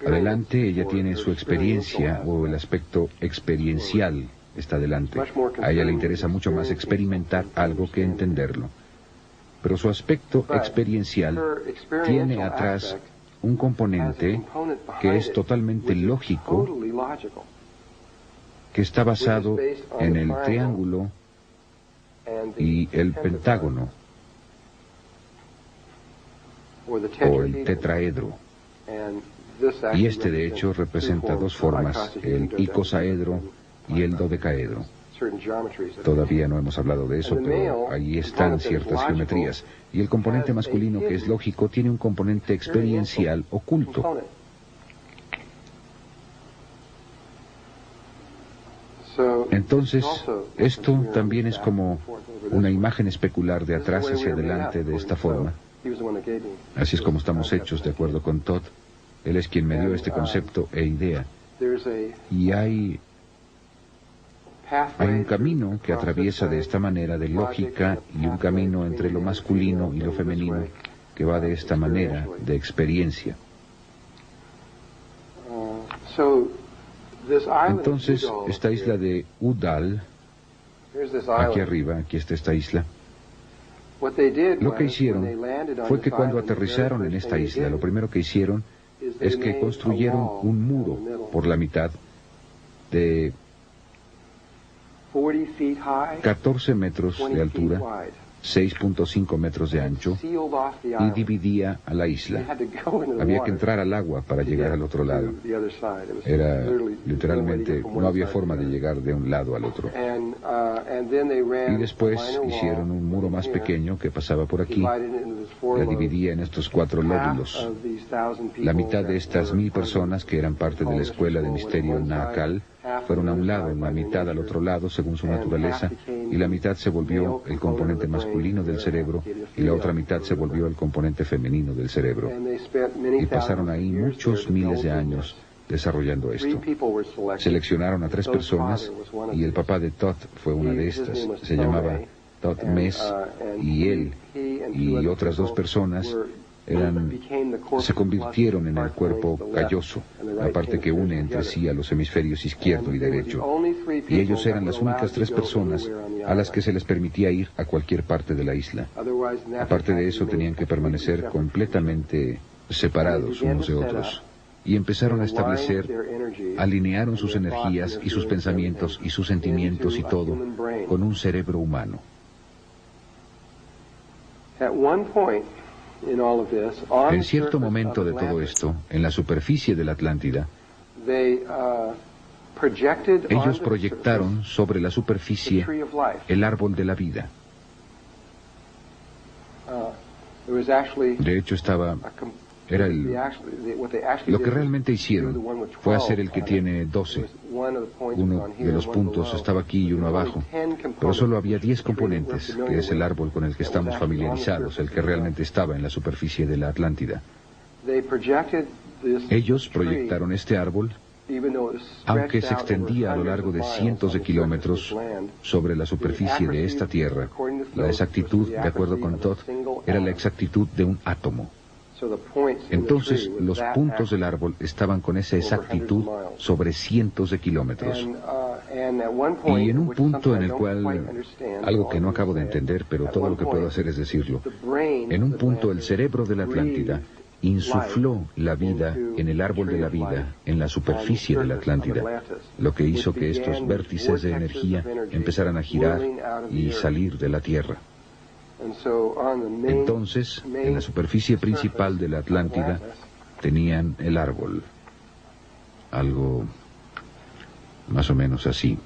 Adelante ella tiene su experiencia, o el aspecto experiencial está adelante. A ella le interesa mucho más experimentar algo que entenderlo. Pero su aspecto experiencial tiene atrás un componente que es totalmente lógico, que está basado en el triángulo y el pentágono, o el tetraedro. Y este de hecho representa 2 formas, el icosaedro y el dodecaedro. Todavía no hemos hablado de eso, pero ahí están ciertas geometrías. Y el componente masculino, que es lógico, tiene un componente experiencial oculto. Entonces, esto también es como una imagen especular de atrás hacia adelante de esta forma. Así es como estamos hechos, de acuerdo con Todd. Él es quien me dio este concepto e idea. Y hay un camino que atraviesa de esta manera de lógica, y un camino entre lo masculino y lo femenino que va de esta manera de experiencia. Entonces, esta isla de Udal, aquí arriba, aquí está esta isla. Lo que hicieron fue que cuando aterrizaron en esta isla, lo primero que hicieron es que construyeron un muro por la mitad de 14 metros de altura, 6.5 metros de ancho, y dividía a la isla. Había que entrar al agua para llegar al otro lado. Era literalmente, no había forma de llegar de un lado al otro. Y después hicieron un muro más pequeño que pasaba por aquí. La dividía en estos 4 lóbulos. La mitad de estas 1000 personas que eran parte de la escuela de misterio Nahakal fueron a un lado, la mitad al otro lado, según su naturaleza, y la mitad se volvió el componente masculino del cerebro, y la otra mitad se volvió el componente femenino del cerebro. Y pasaron ahí muchos miles de años desarrollando esto. Seleccionaron a 3 personas, y el papá de Todd fue una de estas. Se llamaba Todd Mess, y él y otras 2 personas se convirtieron en el cuerpo calloso, la parte que une entre sí a los hemisferios izquierdo y derecho. Y ellos eran las únicas 3 personas a las que se les permitía ir a cualquier parte de la isla. Aparte de eso, tenían que permanecer completamente separados unos de otros. Y empezaron a establecer, alinearon sus energías y sus pensamientos y sus sentimientos y todo con un cerebro humano. En cierto momento de todo esto, en la superficie de la Atlántida, ellos proyectaron sobre la superficie el árbol de la vida. De hecho, lo que realmente hicieron fue hacer el que tiene 12. Uno de los puntos estaba aquí y uno abajo, pero solo había 10 componentes, que es el árbol con el que estamos familiarizados, el que realmente estaba en la superficie de la Atlántida. Ellos proyectaron este árbol, aunque se extendía a lo largo de cientos de kilómetros sobre la superficie de esta tierra. La exactitud, de acuerdo con Todd, era la exactitud de un átomo. Entonces, los puntos del árbol estaban con esa exactitud sobre cientos de kilómetros. Y en un punto en el cual, algo que no acabo de entender, pero todo lo que puedo hacer es decirlo, en un punto el cerebro de la Atlántida insufló la vida en el árbol de la vida, en la superficie de la Atlántida, lo que hizo que estos vértices de energía empezaran a girar y salir de la Tierra. Entonces, en la superficie principal de la Atlántida, tenían el árbol. Algo más o menos así.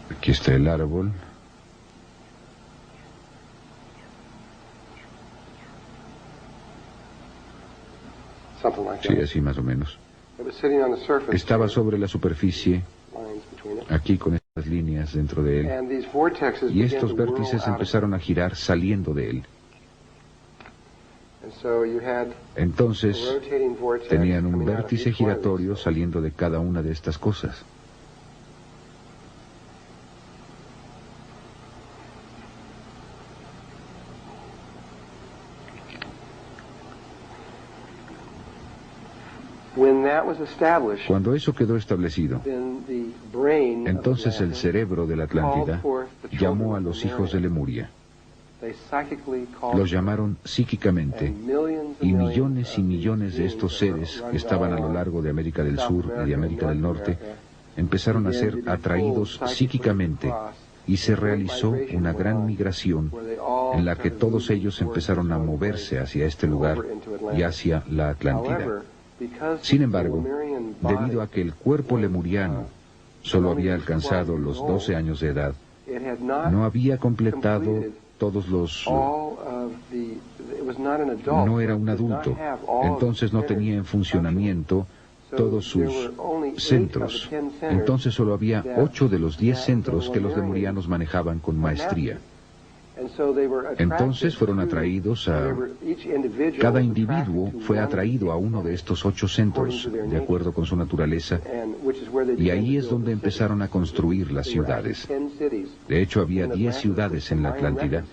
Aquí está el árbol. Sí, así más o menos. Estaba sobre la superficie, aquí con estas líneas dentro de él, y estos vértices empezaron a girar saliendo de él. Entonces, tenían un vértice giratorio saliendo de cada una de estas cosas. Cuando eso quedó establecido, entonces el cerebro de la Atlántida llamó a los hijos de Lemuria. Los llamaron psíquicamente, y millones de estos seres que estaban a lo largo de América del Sur y de América del Norte empezaron a ser atraídos psíquicamente, y se realizó una gran migración en la que todos ellos empezaron a moverse hacia este lugar y hacia la Atlántida. Sin embargo, debido a que el cuerpo lemuriano solo había alcanzado los 12 años de edad, no había completado todos los... No era un adulto, entonces no tenía en funcionamiento todos sus centros. Entonces solo había 8 de los 10 centros que los lemurianos manejaban con maestría. Entonces fueron atraídos a... Cada individuo fue atraído a uno de estos 8 centros, de acuerdo con su naturaleza, y ahí es donde empezaron a construir las ciudades. De hecho, había 10 ciudades en la Atlántida,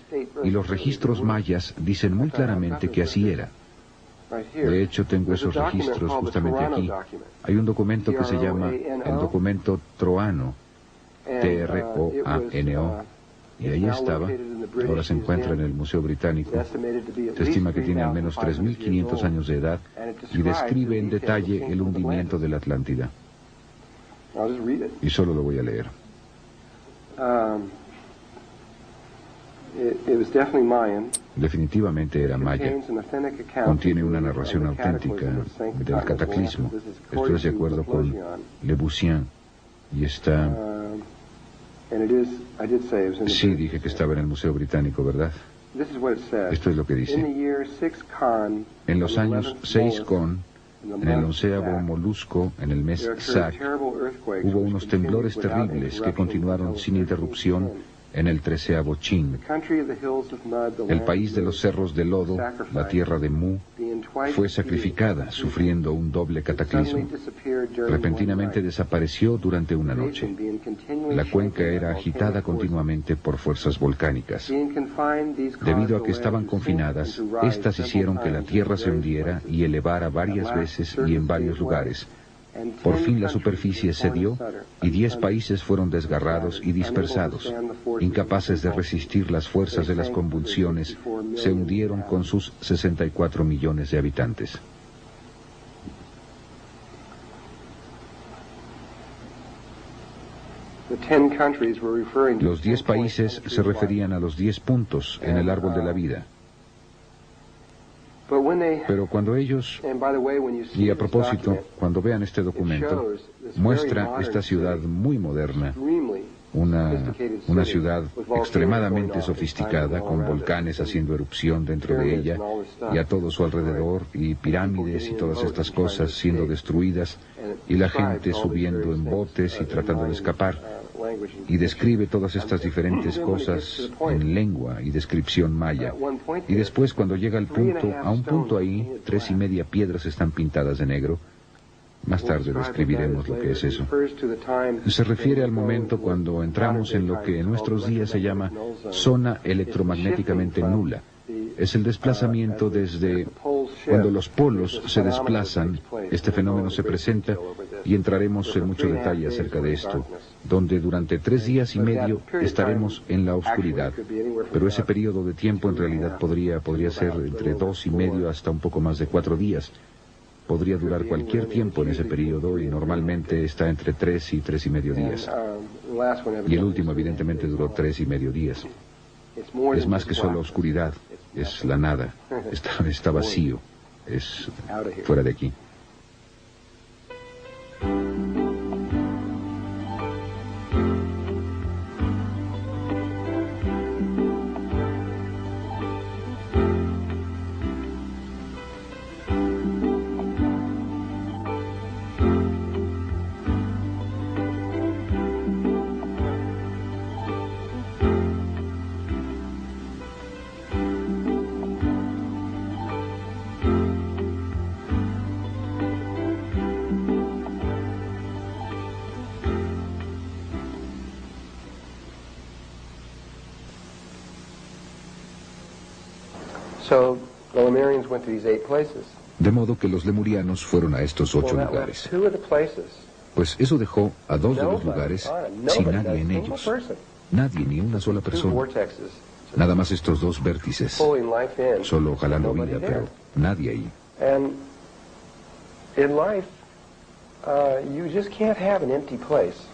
y los registros mayas dicen muy claramente que así era. De hecho, tengo esos registros justamente aquí. Hay un documento que se llama el documento Troano, T-R-O-A-N-O, y ahí estaba. Ahora se encuentra en el Museo Británico. Se estima que tiene al menos 3.500 años de edad y describe en detalle el hundimiento de la Atlántida. Y solo lo voy a leer. Definitivamente era maya. Contiene una narración auténtica del cataclismo. Esto es de acuerdo con Le Bussien. Y está... Sí, dije que estaba en el Museo Británico, ¿verdad? Esto es lo que dice. En los años 6 con, en el 11º molusco, en el mes Sac, hubo unos temblores terribles que continuaron sin interrupción en el 13º Chin. El país de los cerros de lodo, la tierra de Mu, fue sacrificada, sufriendo un doble cataclismo. Repentinamente desapareció durante una noche. La cuenca era agitada continuamente por fuerzas volcánicas. Debido a que estaban confinadas, estas hicieron que la tierra se hundiera y elevara varias veces y en varios lugares. Por fin la superficie cedió y 10 países fueron desgarrados y dispersados. Incapaces de resistir las fuerzas de las convulsiones, se hundieron con sus 64 millones de habitantes. Los 10 países se referían a los 10 puntos en el árbol de la vida. Pero cuando ellos, y a propósito, cuando vean este documento, muestra esta ciudad muy moderna, una ciudad extremadamente sofisticada, con volcanes haciendo erupción dentro de ella y a todo su alrededor, y pirámides y todas estas cosas siendo destruidas, y la gente subiendo en botes y tratando de escapar. Y describe todas estas diferentes cosas en lengua y descripción maya. Y después, cuando llega al punto, a un punto ahí, 3.5 piedras están pintadas de negro. Más tarde describiremos lo que es eso. Se refiere al momento cuando entramos en lo que en nuestros días se llama zona electromagnéticamente nula. Es el desplazamiento desde cuando los polos se desplazan. Este fenómeno se presenta y entraremos en mucho detalle acerca de esto, donde durante 3 días y medio estaremos en la oscuridad. Pero ese periodo de tiempo en realidad podría ser entre 2 y medio hasta un poco más de 4 días. Podría durar cualquier tiempo en ese periodo y normalmente está entre 3 y 3.5 días. Y el último evidentemente duró 3.5 días. Es más que solo oscuridad, es la nada, está vacío, es fuera de aquí. De modo que los lemurianos fueron a estos 8 lugares. Pues eso dejó a 2 de los lugares sin nadie en ellos. Nadie, ni una sola persona. Nada más estos 2 vértices, solo jalando vida, pero nadie ahí.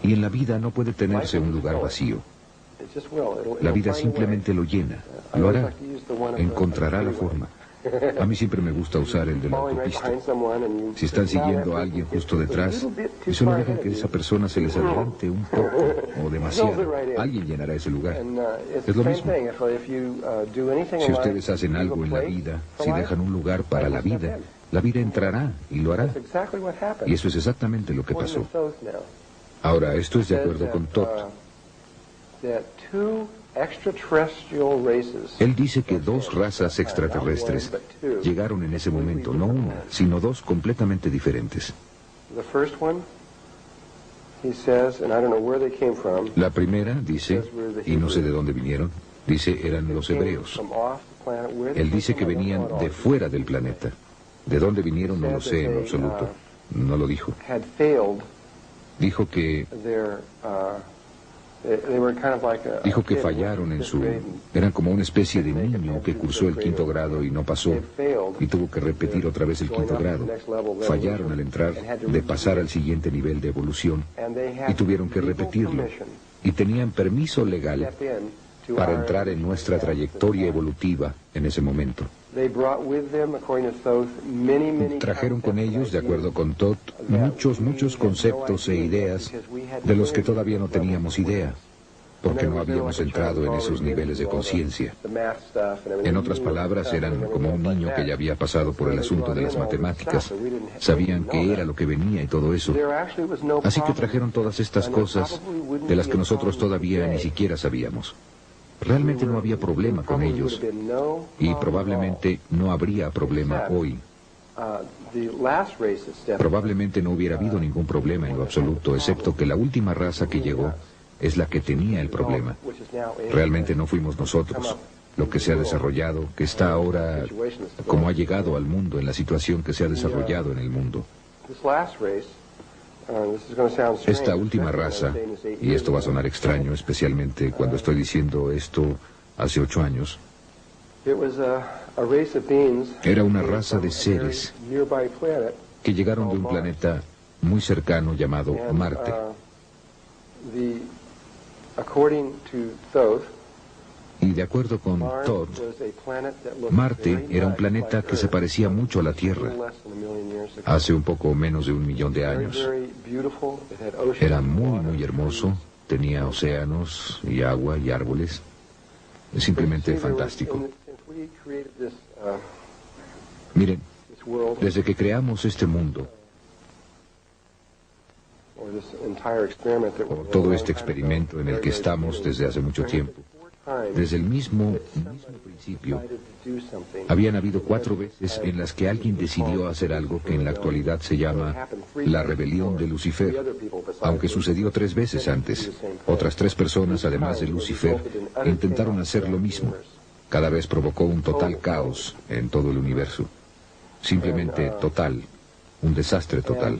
Y en la vida no puede tenerse un lugar vacío. La vida simplemente lo llena, lo hará, encontrará la forma. A mí siempre me gusta usar el de la autopista. Si están siguiendo a alguien justo detrás, y solo dejan que esa persona se les adelante un poco o demasiado, alguien llenará ese lugar. Es lo mismo. Si ustedes hacen algo en la vida, si dejan un lugar para la vida entrará y lo hará. Y eso es exactamente lo que pasó. Ahora, esto es de acuerdo con Toth. Él dice que 2 razas extraterrestres llegaron en ese momento, no una, sino 2 completamente diferentes. La primera, dice, y no sé de dónde vinieron, dice, eran los hebreos. Él dice que venían de fuera del planeta. De dónde vinieron no lo sé en absoluto. No lo dijo. Dijo que fallaron en su... Eran como una especie de niño que cursó el 5º grado y no pasó, y tuvo que repetir otra vez el 5º grado. Fallaron al entrar, de pasar al siguiente nivel de evolución, y tuvieron que repetirlo. Y tenían permiso legal para entrar en nuestra trayectoria evolutiva en ese momento. Trajeron con ellos, de acuerdo con Toth, muchos conceptos e ideas de los que todavía no teníamos idea, porque no habíamos entrado en esos niveles de conciencia. En otras palabras, eran como un niño que ya había pasado por el asunto de las matemáticas. Sabían qué era lo que venía y todo eso. Así que trajeron todas estas cosas de las que nosotros todavía ni siquiera sabíamos. Realmente no había problema con ellos, y probablemente no habría problema hoy. Probablemente no hubiera habido ningún problema en lo absoluto, excepto que la última raza que llegó es la que tenía el problema. Realmente no fuimos nosotros. Lo que se ha desarrollado, que está ahora como ha llegado al mundo, en la situación que se ha desarrollado en el mundo. Esta última raza, y esto va a sonar extraño, especialmente cuando estoy diciendo esto hace 8 años, era una raza de seres que llegaron de un planeta muy cercano llamado Marte. According to Thoth, Y de acuerdo con Todd, Marte era un planeta que se parecía mucho a la Tierra hace un poco menos de 1 millón de años. Era muy hermoso, tenía océanos y agua y árboles. Es simplemente fantástico. Miren, desde que creamos este mundo, o todo este experimento en el que estamos desde hace mucho tiempo, desde el mismo principio, habían habido 4 veces en las que alguien decidió hacer algo que en la actualidad se llama la rebelión de Lucifer, aunque sucedió 3 veces antes. Otras 3 personas, además de Lucifer, intentaron hacer lo mismo. Cada vez provocó un total caos en todo el universo. Simplemente total, un desastre total.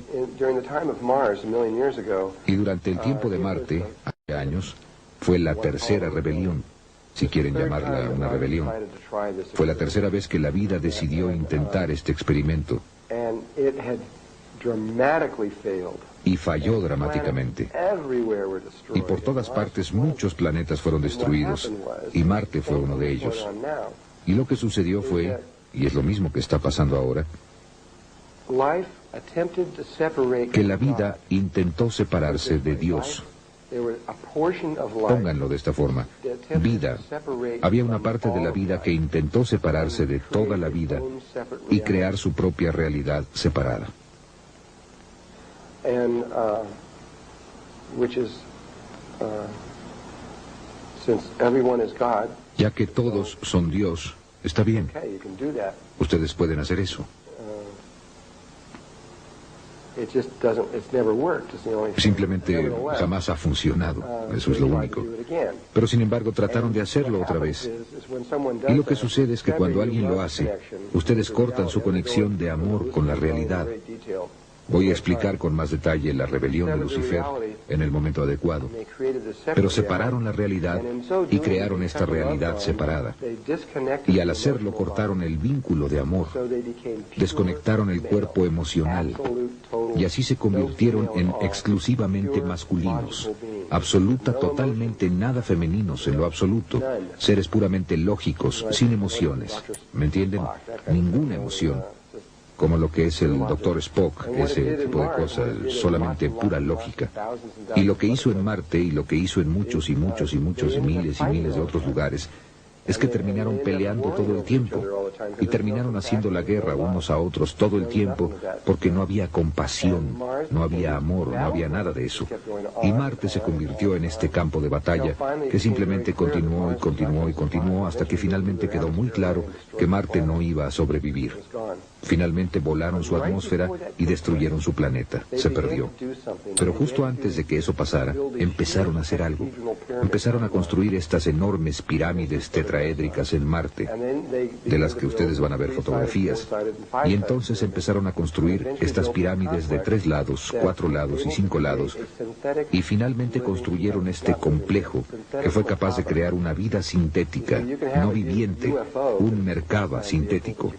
Y durante el tiempo de Marte, hace años, fue la tercera rebelión, si quieren llamarla una rebelión. Fue la tercera vez que la vida decidió intentar este experimento. Y falló dramáticamente. Y por todas partes muchos planetas fueron destruidos, y Marte fue uno de ellos. Y lo que sucedió fue, y es lo mismo que está pasando ahora, que la vida intentó separarse de Dios. Pónganlo de esta forma. Vida. Había una parte de la vida que intentó separarse de toda la vida y crear su propia realidad separada. Ya que todos son Dios, está bien. Ustedes pueden hacer eso. Simplemente jamás ha funcionado, eso es lo único. Pero sin embargo trataron de hacerlo otra vez. Y lo que sucede es que cuando alguien lo hace, ustedes cortan su conexión de amor con la realidad. Voy a explicar con más detalle la rebelión de Lucifer en el momento adecuado. Pero separaron la realidad y crearon esta realidad separada. Y al hacerlo cortaron el vínculo de amor, desconectaron el cuerpo emocional, y así se convirtieron en exclusivamente masculinos, totalmente nada femeninos en lo absoluto, seres puramente lógicos, sin emociones. ¿Me entienden? Ninguna emoción. Como lo que es el Dr. Spock, ese tipo de cosas, solamente pura lógica. Y lo que hizo en Marte, y lo que hizo en muchos y miles de otros lugares, es que terminaron peleando todo el tiempo, y terminaron haciendo la guerra unos a otros todo el tiempo, porque no había compasión, no había amor, no había nada de eso. Y Marte se convirtió en este campo de batalla que simplemente continuó hasta que finalmente quedó muy claro que Marte no iba a sobrevivir. Finalmente volaron su atmósfera y destruyeron su planeta. Se perdió. Pero justo antes de que eso pasara, empezaron a hacer algo. Empezaron a construir estas enormes pirámides tetraédricas en Marte, de las que ustedes van a ver fotografías. Y entonces empezaron a construir estas pirámides de 3 lados, 4 lados y 5 lados. Y finalmente construyeron este complejo que fue capaz de crear una vida sintética, no viviente, un Merkaba sintético.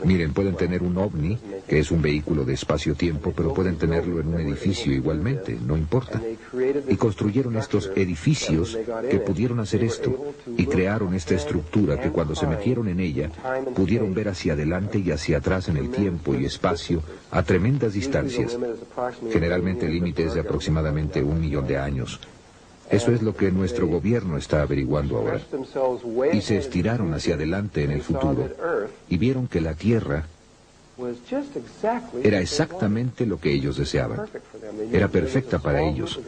Miren, pueden tener un ovni, que es un vehículo de espacio-tiempo, pero pueden tenerlo en un edificio igualmente, no importa. Y construyeron estos edificios que pudieron hacer esto, y crearon esta estructura que cuando se metieron en ella, pudieron ver hacia adelante y hacia atrás en el tiempo y espacio a tremendas distancias. Generalmente el límite es de aproximadamente 1 millón de años. Eso es lo que nuestro gobierno está averiguando ahora. Y se estiraron hacia adelante en el futuro y vieron que la Tierra era exactamente lo que ellos deseaban. Era perfecta para ellos.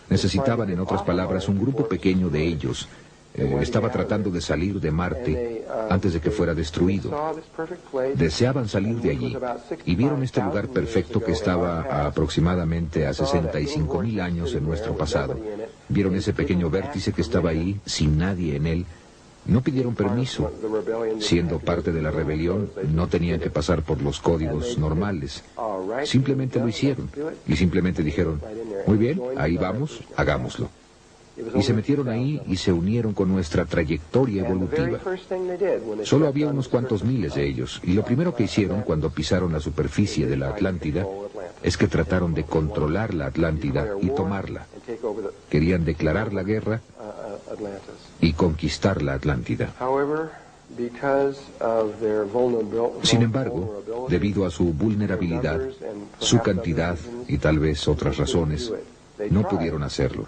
Necesitaban, en otras palabras, un grupo pequeño de ellos. Estaba tratando de salir de Marte antes de que fuera destruido. Deseaban salir de allí y vieron este lugar perfecto que estaba aproximadamente a 65.000 años en nuestro pasado. Vieron ese pequeño vértice que estaba ahí, sin nadie en él. No pidieron permiso. Siendo parte de la rebelión, no tenían que pasar por los códigos normales. Simplemente lo hicieron. Y simplemente dijeron, muy bien, ahí vamos, hagámoslo. y se metieron ahí y se unieron con nuestra trayectoria evolutiva. Solo había unos cuantos miles de ellos, y lo primero que hicieron cuando pisaron la superficie de la Atlántida es que trataron de controlar la Atlántida y tomarla. Querían declarar la guerra y conquistar la Atlántida. Sin embargo, debido a su vulnerabilidad, su cantidad y tal vez otras razones, no pudieron hacerlo.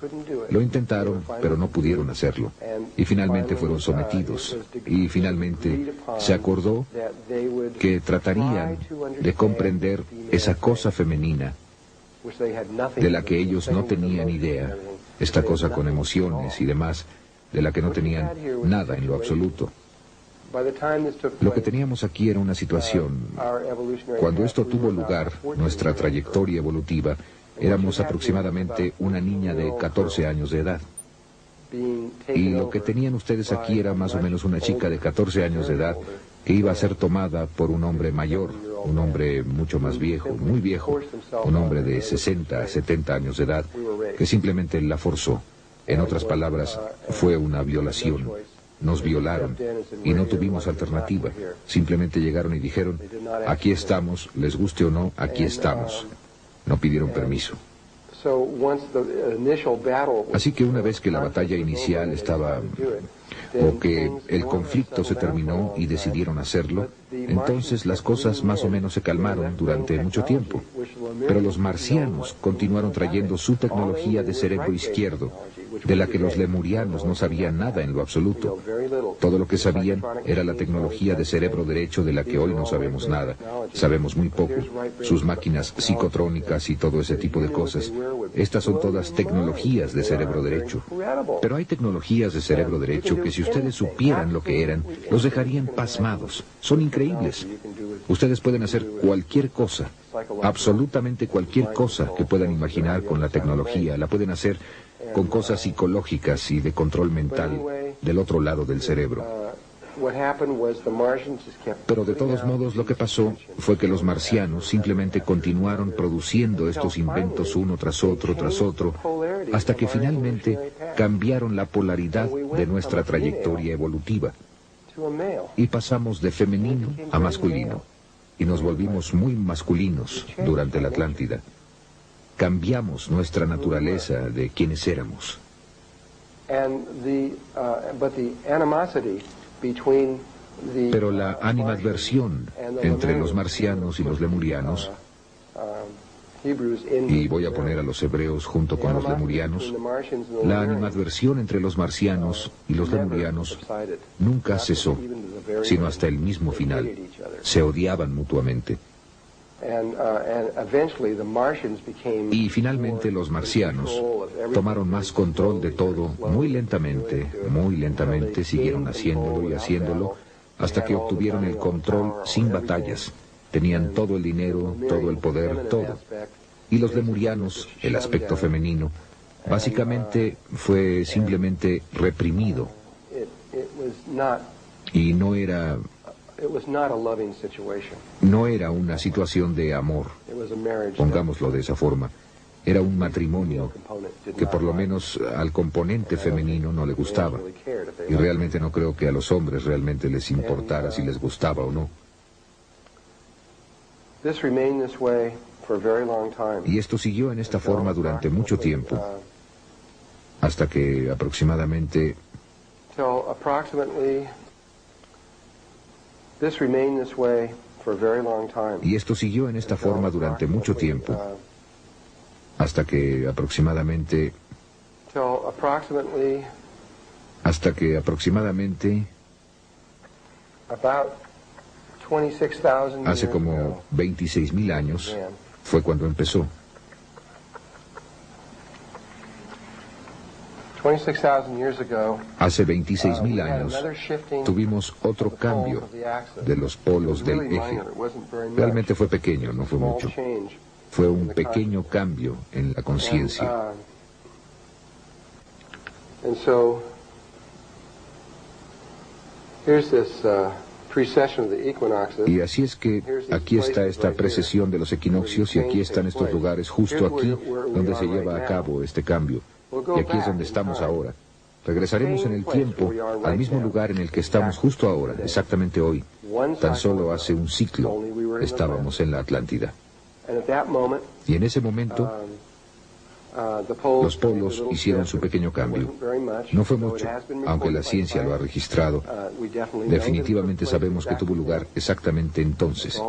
Lo intentaron, pero no pudieron hacerlo. Y finalmente fueron sometidos. Y finalmente se acordó que tratarían de comprender esa cosa femenina de la que ellos no tenían idea, esta cosa con emociones y demás, de la que no tenían nada en lo absoluto. Lo que teníamos aquí era una situación. Cuando esto tuvo lugar, nuestra trayectoria evolutiva, éramos aproximadamente una niña de 14 años de edad. Y lo que tenían ustedes aquí era más o menos una chica de 14 años de edad que iba a ser tomada por un hombre mayor, un hombre mucho más viejo, muy viejo, un hombre de 60, 70 años de edad, que simplemente la forzó. En otras palabras, fue una violación. Nos violaron y no tuvimos alternativa. Simplemente llegaron y dijeron, aquí estamos, les guste o no, aquí estamos. No pidieron permiso. Así que una vez que la batalla inicial estaba, o que el conflicto se terminó y decidieron hacerlo, entonces las cosas más o menos se calmaron durante mucho tiempo. Pero los marcianos continuaron trayendo su tecnología de cerebro izquierdo, de la que los lemurianos no sabían nada en lo absoluto. Todo lo que sabían era la tecnología de cerebro derecho de la que hoy no sabemos nada. Sabemos muy poco. Sus máquinas psicotrónicas y todo ese tipo de cosas. Estas son todas tecnologías de cerebro derecho. Pero hay tecnologías de cerebro derecho que si ustedes supieran lo que eran, los dejarían pasmados. Son increíbles. Ustedes pueden hacer cualquier cosa, absolutamente cualquier cosa que puedan imaginar con la tecnología. La pueden hacer con cosas psicológicas y de control mental del otro lado del cerebro. Pero de todos modos lo que pasó fue que los marcianos simplemente continuaron produciendo estos inventos uno tras otro, hasta que finalmente cambiaron la polaridad de nuestra trayectoria evolutiva. Y pasamos de femenino a masculino. Y nos volvimos muy masculinos durante la Atlántida. Cambiamos nuestra naturaleza de quienes éramos. Pero la animadversión entre los marcianos y los lemurianos, y voy a poner a los hebreos junto con los lemurianos, la animadversión entre los marcianos y los lemurianos nunca cesó, sino hasta el mismo final. Se odiaban mutuamente. Y finalmente los marcianos tomaron más control de todo muy lentamente, siguieron haciéndolo y haciéndolo, hasta que obtuvieron el control sin batallas. Tenían todo el dinero, todo el poder, todo. Y los lemurianos, el aspecto femenino, básicamente fue simplemente reprimido. Y no era una situación de amor, pongámoslo de esa forma. Era un matrimonio que por lo menos al componente femenino no le gustaba. Y realmente no creo que a los hombres realmente les importara si les gustaba o no. Y esto siguió en esta forma durante mucho tiempo, hasta que aproximadamente... Y esto siguió en esta forma durante mucho tiempo, hasta que aproximadamente... Hace como 26.000 años fue cuando empezó. Hace 26.000 años tuvimos otro cambio de los polos del eje. Realmente fue pequeño, no fue mucho. Fue un pequeño cambio en la conciencia. Y así es que aquí está esta precesión de los equinoccios y aquí están estos lugares justo aquí donde se lleva a cabo este cambio. Y aquí es donde estamos ahora. Regresaremos en el tiempo al mismo lugar en el que estamos justo ahora, exactamente hoy. Tan solo hace un ciclo estábamos en la Atlántida. Y en ese momento los polos hicieron su pequeño cambio. No fue mucho, aunque la ciencia lo ha registrado. Definitivamente sabemos que tuvo lugar exactamente entonces.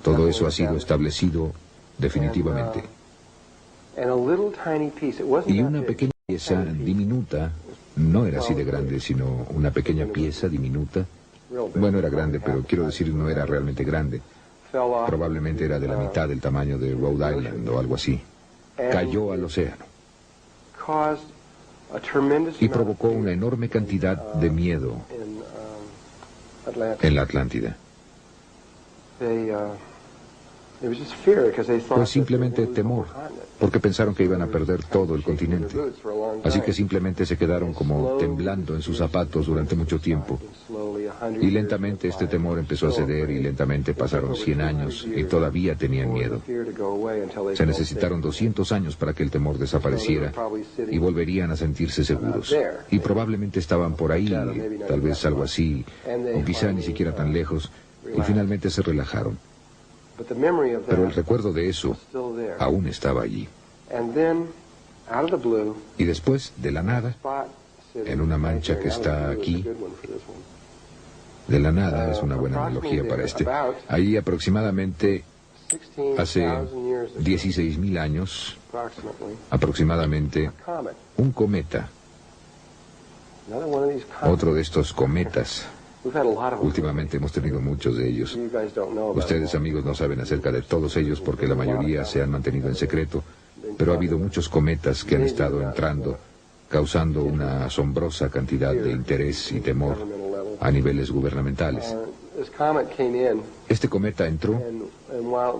Todo eso ha sido establecido definitivamente. Y una pequeña pieza diminuta, no era así de grande, sino una pequeña pieza diminuta. Bueno, era grande, pero quiero decir, no era realmente grande. Probablemente era de la mitad del tamaño de Rhode Island o algo así. Cayó al océano y provocó una enorme cantidad de miedo en la Atlántida. Fue simplemente temor, porque pensaron que iban a perder todo el continente. Así que simplemente se quedaron como temblando en sus zapatos durante mucho tiempo. Y lentamente este temor empezó a ceder y lentamente pasaron 100 años y todavía tenían miedo. Se necesitaron 200 años para que el temor desapareciera y volverían a sentirse seguros. Y probablemente estaban por ahí, tal vez algo así, o quizá ni siquiera tan lejos, y finalmente se relajaron. Pero el recuerdo de eso aún estaba allí. Y después, de la nada, en una mancha que está aquí, de la nada es una buena analogía para este. Ahí aproximadamente, hace 16.000 años, aproximadamente, un cometa, otro de estos cometas. Últimamente hemos tenido muchos de ellos. Ustedes, amigos, no saben acerca de todos ellos porque la mayoría se han mantenido en secreto, pero ha habido muchos cometas que han estado entrando, causando una asombrosa cantidad de interés y temor a niveles gubernamentales. Este cometa entró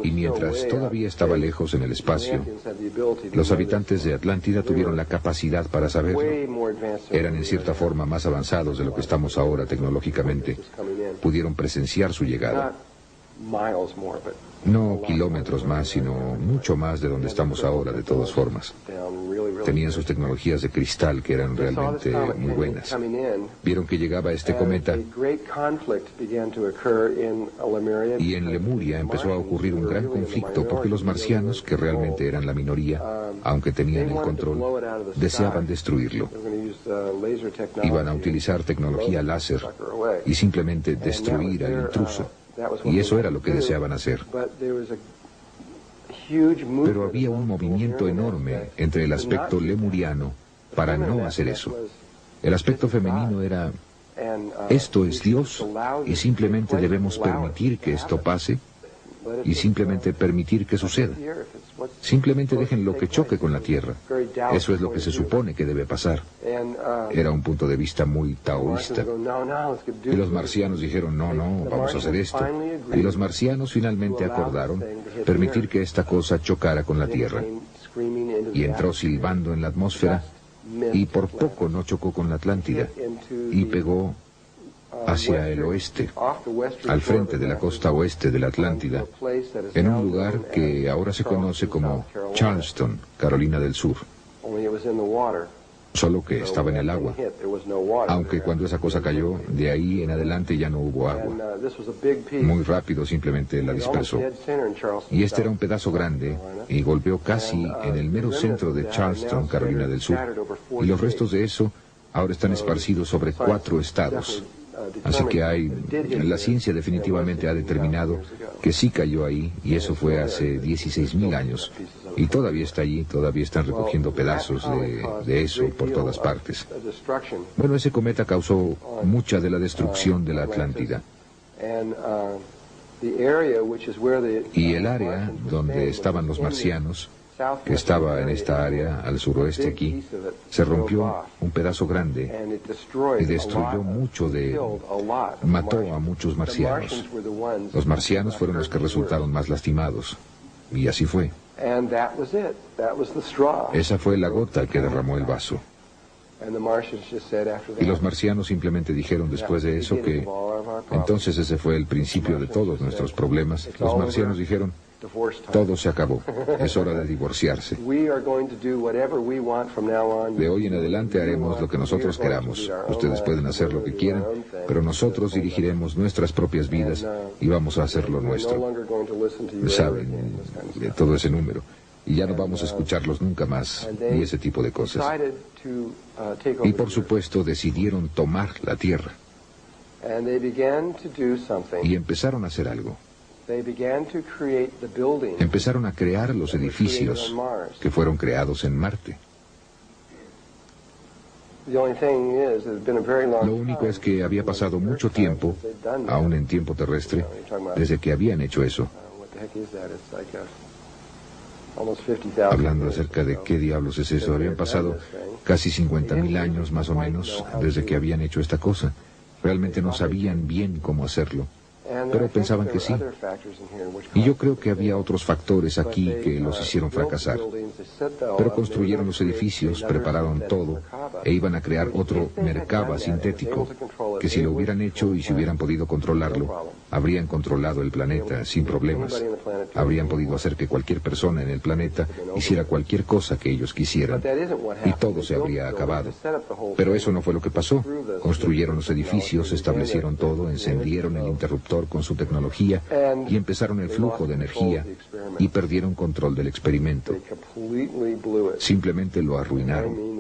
y mientras todavía estaba lejos en el espacio, los habitantes de Atlántida tuvieron la capacidad para saberlo. Eran en cierta forma más avanzados de lo que estamos ahora tecnológicamente. Pudieron presenciar su llegada. No kilómetros más, sino mucho más de donde estamos ahora, de todas formas. Tenían sus tecnologías de cristal que eran realmente muy buenas. Vieron que llegaba este cometa y en Lemuria empezó a ocurrir un gran conflicto porque los marcianos, que realmente eran la minoría, aunque tenían el control, deseaban destruirlo. Iban a utilizar tecnología láser y simplemente destruir al intruso. Y eso era lo que deseaban hacer. Pero había un movimiento enorme entre el aspecto lemuriano para no hacer eso. El aspecto femenino era, esto es Dios y simplemente debemos permitir que esto pase y simplemente permitir que suceda. Simplemente déjenlo que choque con la tierra. Eso es lo que se supone que debe pasar. Era un punto de vista muy taoísta. Y los marcianos dijeron, no, vamos a hacer esto. Y los marcianos finalmente acordaron permitir que esta cosa chocara con la tierra. Y entró silbando en la atmósfera y por poco no chocó con la Atlántida y pegó hacia el oeste, al frente de la costa oeste de la Atlántida, en un lugar que ahora se conoce como Charleston, Carolina del Sur. Solo que estaba en el agua, aunque cuando esa cosa cayó, de ahí en adelante ya no hubo agua. Muy rápido simplemente la dispersó. Y este era un pedazo grande y golpeó casi en el mero centro de Charleston, Carolina del Sur. Y los restos de eso ahora están esparcidos sobre 4 estados. Así que la ciencia definitivamente ha determinado que sí cayó ahí, y eso fue hace 16.000 años. Y todavía está allí, todavía están recogiendo pedazos de eso por todas partes. Bueno, ese cometa causó mucha de la destrucción de la Atlántida. Y el área donde estaban los marcianos, que estaba en esta área, al suroeste aquí, se rompió un pedazo grande y destruyó mató a muchos marcianos. Los marcianos fueron los que resultaron más lastimados. Y así fue. Esa fue la gota que derramó el vaso. Y los marcianos simplemente dijeron después de eso que entonces ese fue el principio de todos nuestros problemas. Los marcianos dijeron, Todo se acabó. Es hora de divorciarse. De hoy en adelante haremos lo que nosotros queramos. Ustedes pueden hacer lo que quieran, pero nosotros dirigiremos nuestras propias vidas y vamos a hacer lo nuestro. Saben, de todo ese número. Y ya no vamos a escucharlos nunca más, ni ese tipo de cosas. Y por supuesto decidieron tomar la tierra. Y empezaron a hacer algo. Empezaron a crear los edificios que fueron creados en Marte. Lo único es que había pasado mucho tiempo, aún en tiempo terrestre, desde que habían hecho eso. Hablando acerca de qué diablos es eso, habían pasado casi 50.000 años más o menos desde que habían hecho esta cosa. Realmente no sabían bien cómo hacerlo, pero pensaban que sí. Y yo creo que había otros factores aquí que los hicieron fracasar. Pero construyeron los edificios, prepararon todo, e iban a crear otro Merkaba sintético, que si lo hubieran hecho y si hubieran podido controlarlo, habrían controlado el planeta sin problemas. Habrían podido hacer que cualquier persona en el planeta hiciera cualquier cosa que ellos quisieran, y todo se habría acabado. Pero eso no fue lo que pasó. Construyeron los edificios, establecieron todo, encendieron el interruptor con su tecnología y empezaron el flujo de energía y perdieron control del experimento. Simplemente lo arruinaron.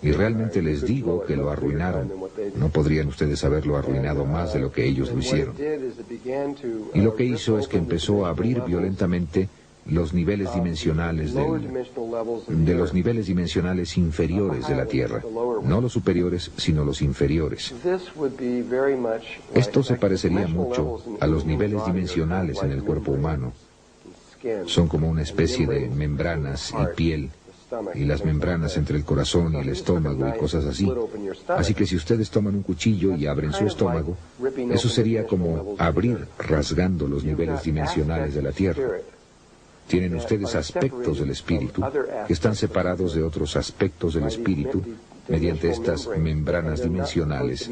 Y realmente les digo que lo arruinaron. No podrían ustedes haberlo arruinado más de lo que ellos lo hicieron. Y lo que hizo es que empezó a abrir violentamente los niveles dimensionales de los niveles dimensionales inferiores de la Tierra. No los superiores, sino los inferiores. Esto se parecería mucho a los niveles dimensionales en el cuerpo humano. Son como una especie de membranas y piel, y las membranas entre el corazón y el estómago y cosas así. Así que si ustedes toman un cuchillo y abren su estómago, eso sería como abrir rasgando los niveles dimensionales de la Tierra. Tienen ustedes aspectos del espíritu que están separados de otros aspectos del espíritu mediante estas membranas dimensionales.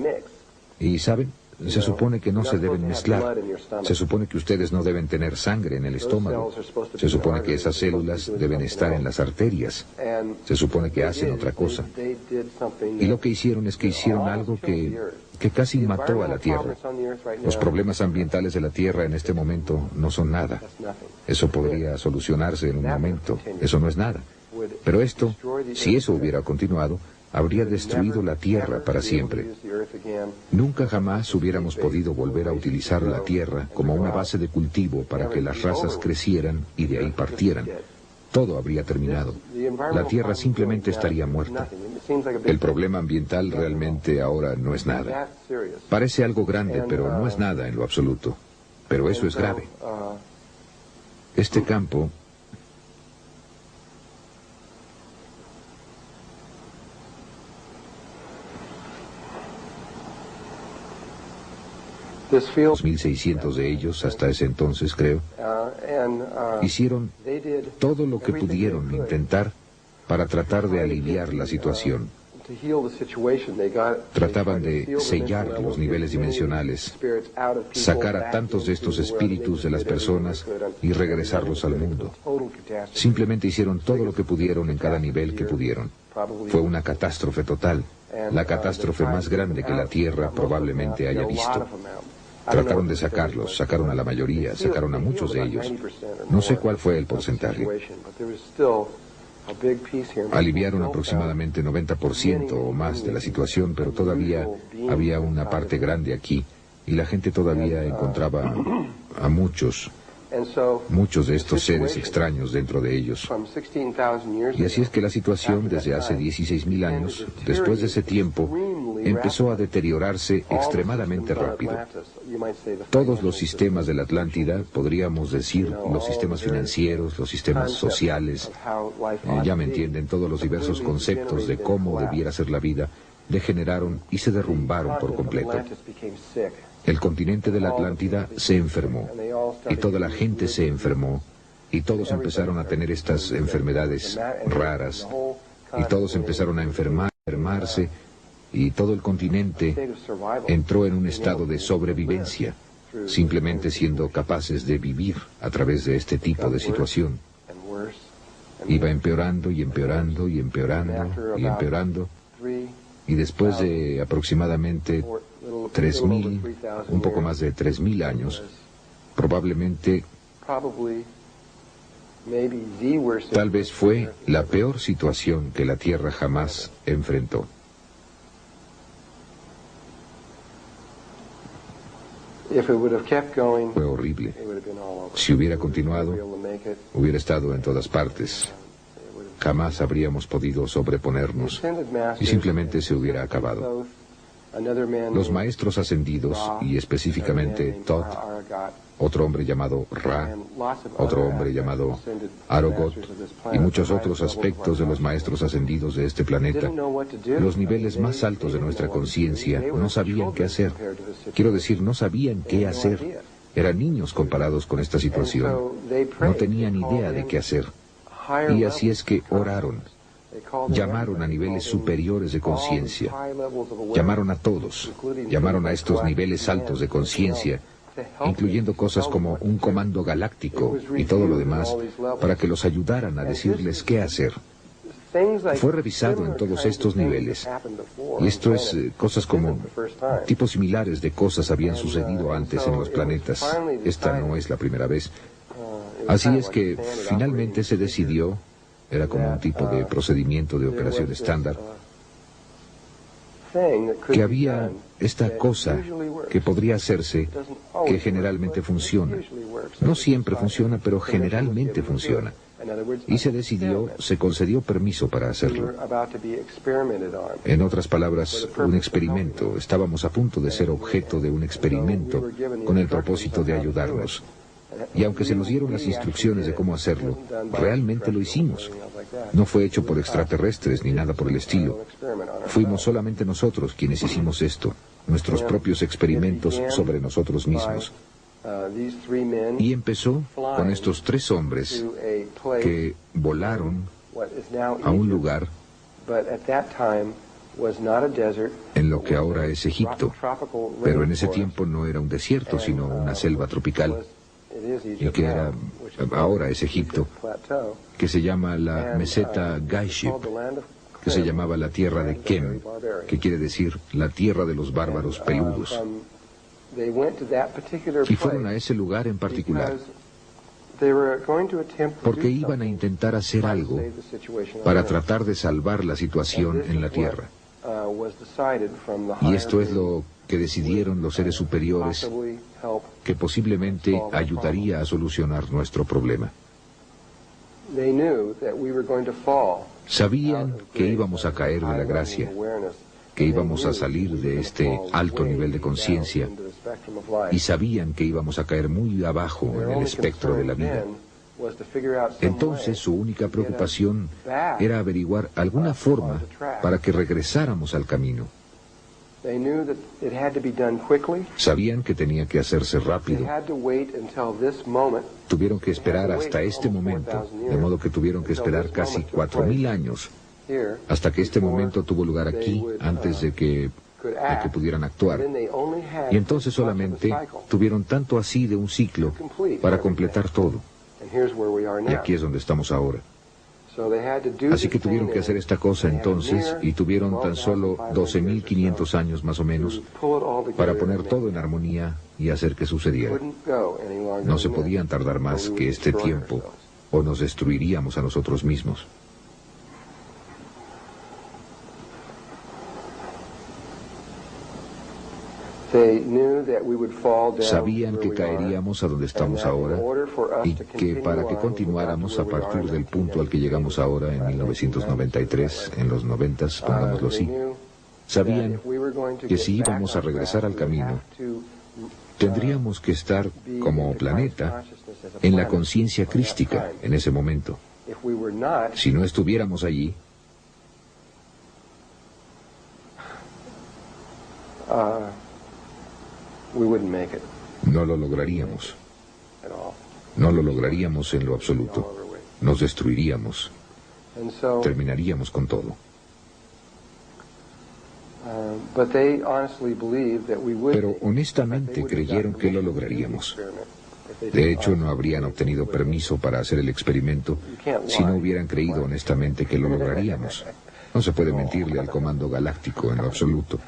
Y ¿saben? Se supone que no se deben mezclar. Se supone que ustedes no deben tener sangre en el estómago. Se supone que esas células deben estar en las arterias. Se supone que hacen otra cosa. Y lo que hicieron es que hicieron algo que casi mató a la Tierra. Los problemas ambientales de la Tierra en este momento no son nada. Eso podría solucionarse en un momento. Eso no es nada. Pero esto, si eso hubiera continuado, habría destruido la Tierra para siempre. Nunca jamás hubiéramos podido volver a utilizar la Tierra como una base de cultivo para que las razas crecieran y de ahí partieran. Todo habría terminado. La Tierra simplemente estaría muerta. El problema ambiental realmente ahora no es nada. Parece algo grande, pero no es nada en lo absoluto. Pero eso es grave. Este campo los 1.600 de ellos, hasta ese entonces creo, hicieron todo lo que pudieron intentar para tratar de aliviar la situación. Trataban de sellar los niveles dimensionales, sacar a tantos de estos espíritus de las personas y regresarlos al mundo. Simplemente hicieron todo lo que pudieron en cada nivel que pudieron. Fue una catástrofe total, la catástrofe más grande que la Tierra probablemente haya visto. Trataron de sacarlos, sacaron a la mayoría, sacaron a muchos de ellos. No sé cuál fue el porcentaje. Aliviaron aproximadamente 90% o más de la situación, pero todavía había una parte grande aquí, y la gente todavía encontraba a muchos de estos seres extraños dentro de ellos. Y así es que la situación desde hace 16.000 años, después de ese tiempo, empezó a deteriorarse extremadamente rápido. Todos los sistemas de la Atlántida, podríamos decir, los sistemas financieros, los sistemas sociales, ya me entienden, todos los diversos conceptos de cómo debiera ser la vida, degeneraron y se derrumbaron por completo. El continente de la Atlántida se enfermó, y toda la gente se enfermó, y todos empezaron a tener estas enfermedades raras, y todos empezaron a enfermarse, y todo el continente entró en un estado de sobrevivencia. simplemente siendo capaces de vivir a través de este tipo de situación. Iba empeorando y empeorando y empeorando y empeorando, y después de aproximadamente 3.000, un poco más de 3.000 años, probablemente, tal vez fue la peor situación que la Tierra jamás enfrentó. Fue horrible. Si hubiera continuado, hubiera estado en todas partes. Jamás habríamos podido sobreponernos y simplemente se hubiera acabado. Los maestros ascendidos, y específicamente Thoth, otro hombre llamado Ra, otro hombre llamado Arogot, y muchos otros aspectos de los maestros ascendidos de este planeta, los niveles más altos de nuestra conciencia, no sabían qué hacer. Quiero decir, no sabían qué hacer. Eran niños comparados con esta situación. No tenían idea de qué hacer. Y así es que oraron. Llamaron a niveles superiores de conciencia. Llamaron a todos. Llamaron a estos niveles altos de conciencia, incluyendo cosas como un comando galáctico y todo lo demás, para que los ayudaran a decirles qué hacer. Fue revisado en todos estos niveles. Y esto es cosas como tipos similares de cosas habían sucedido antes en los planetas. Esta no es la primera vez. Así es que finalmente se decidió, era como un tipo de procedimiento de operación estándar, que había esta cosa que podría hacerse, que generalmente funciona. No siempre funciona, pero generalmente funciona. Y se decidió, se concedió permiso para hacerlo. En otras palabras, un experimento. Estábamos a punto de ser objeto de un experimento con el propósito de ayudarnos. Y aunque se nos dieron las instrucciones de cómo hacerlo, realmente lo hicimos. No fue hecho por extraterrestres ni nada por el estilo. Fuimos solamente nosotros quienes hicimos esto, nuestros propios experimentos sobre nosotros mismos. Y empezó con estos 3 hombres que volaron a un lugar en lo que ahora es Egipto, pero en ese tiempo no era un desierto, sino una selva tropical, y que era, ahora es Egipto, que se llama la meseta Gaiship, que se llamaba la tierra de Kem, que quiere decir la tierra de los bárbaros peludos. Y fueron a ese lugar en particular porque iban a intentar hacer algo para tratar de salvar la situación en la Tierra. Y esto es lo que decidieron los seres superiores, que posiblemente ayudaría a solucionar nuestro problema. Sabían que íbamos a caer de la gracia, que íbamos a salir de este alto nivel de conciencia, y sabían que íbamos a caer muy abajo en el espectro de la vida. Entonces su única preocupación era averiguar alguna forma para que regresáramos al camino. Sabían que tenía que hacerse rápido. Tuvieron que esperar hasta este momento, de modo que tuvieron que esperar casi 4.000 años, hasta que este momento tuvo lugar aquí, antes de que pudieran actuar. Y entonces solamente tuvieron tanto así de un ciclo para completar todo. Y aquí es donde estamos ahora. Así que tuvieron que hacer esta cosa entonces, y tuvieron tan solo 12.500 años más o menos para poner todo en armonía y hacer que sucediera. No se podían tardar más que este tiempo, o nos destruiríamos a nosotros mismos. Sabían que caeríamos a donde estamos ahora y que para que continuáramos a partir del punto al que llegamos ahora en 1993, en los 90s, pongámoslo así, sabían que si íbamos a regresar al camino, tendríamos que estar como planeta en la conciencia crística en ese momento. Si no estuviéramos allí, no lo lograríamos. No lo lograríamos en lo absoluto. Nos destruiríamos. Terminaríamos con todo. Pero honestamente creyeron que lo lograríamos. De hecho, no habrían obtenido permiso para hacer el experimento si no hubieran creído honestamente que lo lograríamos. No se puede mentirle al Comando Galáctico en lo absoluto.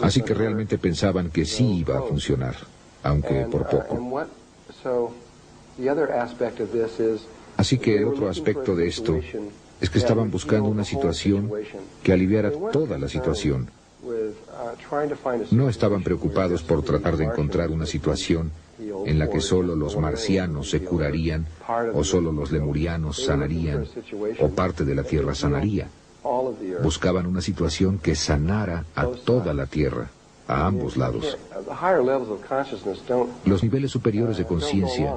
Así que realmente pensaban que sí iba a funcionar, aunque por poco. Así que el otro aspecto de esto es que estaban buscando una situación que aliviara toda la situación. No estaban preocupados por tratar de encontrar una situación en la que solo los marcianos se curarían, o solo los lemurianos sanarían, o parte de la Tierra sanaría. Buscaban una situación que sanara a toda la Tierra, a ambos lados. Los niveles superiores de conciencia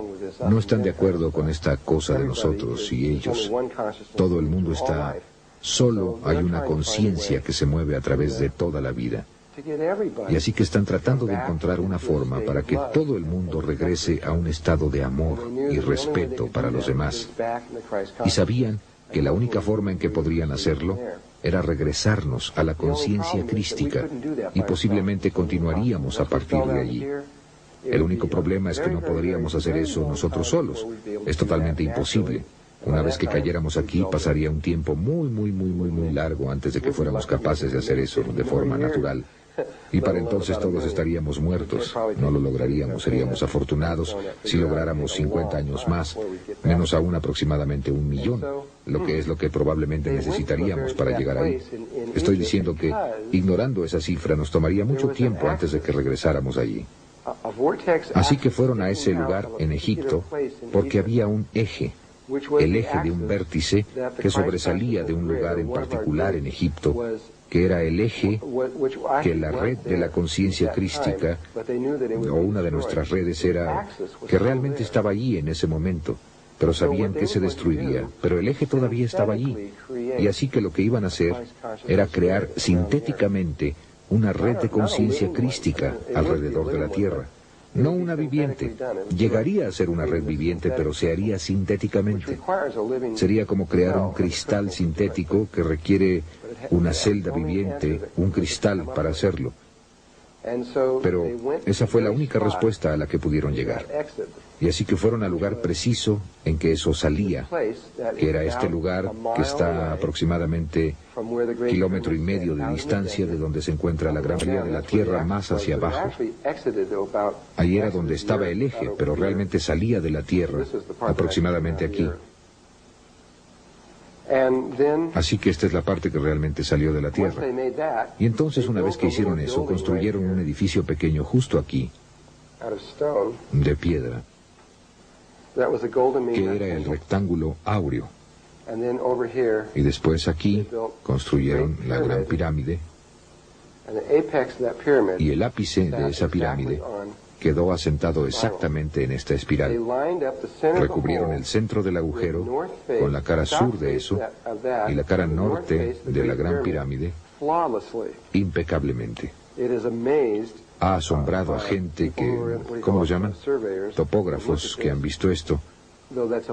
no están de acuerdo con esta cosa de nosotros y ellos. Todo el mundo está... Solo hay una conciencia que se mueve a través de toda la vida. Y así que están tratando de encontrar una forma para que todo el mundo regrese a un estado de amor y respeto para los demás. Y sabían que la única forma en que podrían hacerlo era regresarnos a la conciencia crística, y posiblemente continuaríamos a partir de allí. El único problema es que no podríamos hacer eso nosotros solos. Es totalmente imposible. Una vez que cayéramos aquí, pasaría un tiempo muy largo antes de que fuéramos capaces de hacer eso de forma natural. Y para entonces todos estaríamos muertos. No lo lograríamos. Seríamos afortunados si lográramos 50 años más, menos aún aproximadamente 1 millón, lo que es lo que probablemente necesitaríamos para llegar ahí. Estoy diciendo que, ignorando esa cifra, nos tomaría mucho tiempo antes de que regresáramos allí. Así que fueron a ese lugar en Egipto porque había un eje. El eje de un vértice que sobresalía de un lugar en particular en Egipto, que era el eje que la red de la conciencia crística, o una de nuestras redes, era que realmente estaba allí en ese momento, pero sabían que se destruiría, pero el eje todavía estaba allí, y así que lo que iban a hacer era crear sintéticamente una red de conciencia crística alrededor de la Tierra. No una viviente. Llegaría a ser una red viviente, pero se haría sintéticamente. Sería como crear un cristal sintético que requiere una celda viviente, un cristal para hacerlo. Pero esa fue la única respuesta a la que pudieron llegar. Y así que fueron al lugar preciso en que eso salía, que era este lugar que está a aproximadamente 1,5 kilómetros de distancia de donde se encuentra la gran mayoría de la Tierra más hacia abajo. Ahí era donde estaba el eje, pero realmente salía de la Tierra, aproximadamente aquí. Así que esta es la parte que realmente salió de la Tierra. Y entonces, una vez que hicieron eso, construyeron un edificio pequeño justo aquí, de piedra, que era el rectángulo áureo. Y después aquí construyeron la gran pirámide, y el ápice de esa pirámide quedó asentado exactamente en esta espiral. Recubrieron el centro del agujero con la cara sur de eso y la cara norte de la gran pirámide impecablemente. Ha asombrado a gente que, ¿cómo lo llaman? Topógrafos que han visto esto.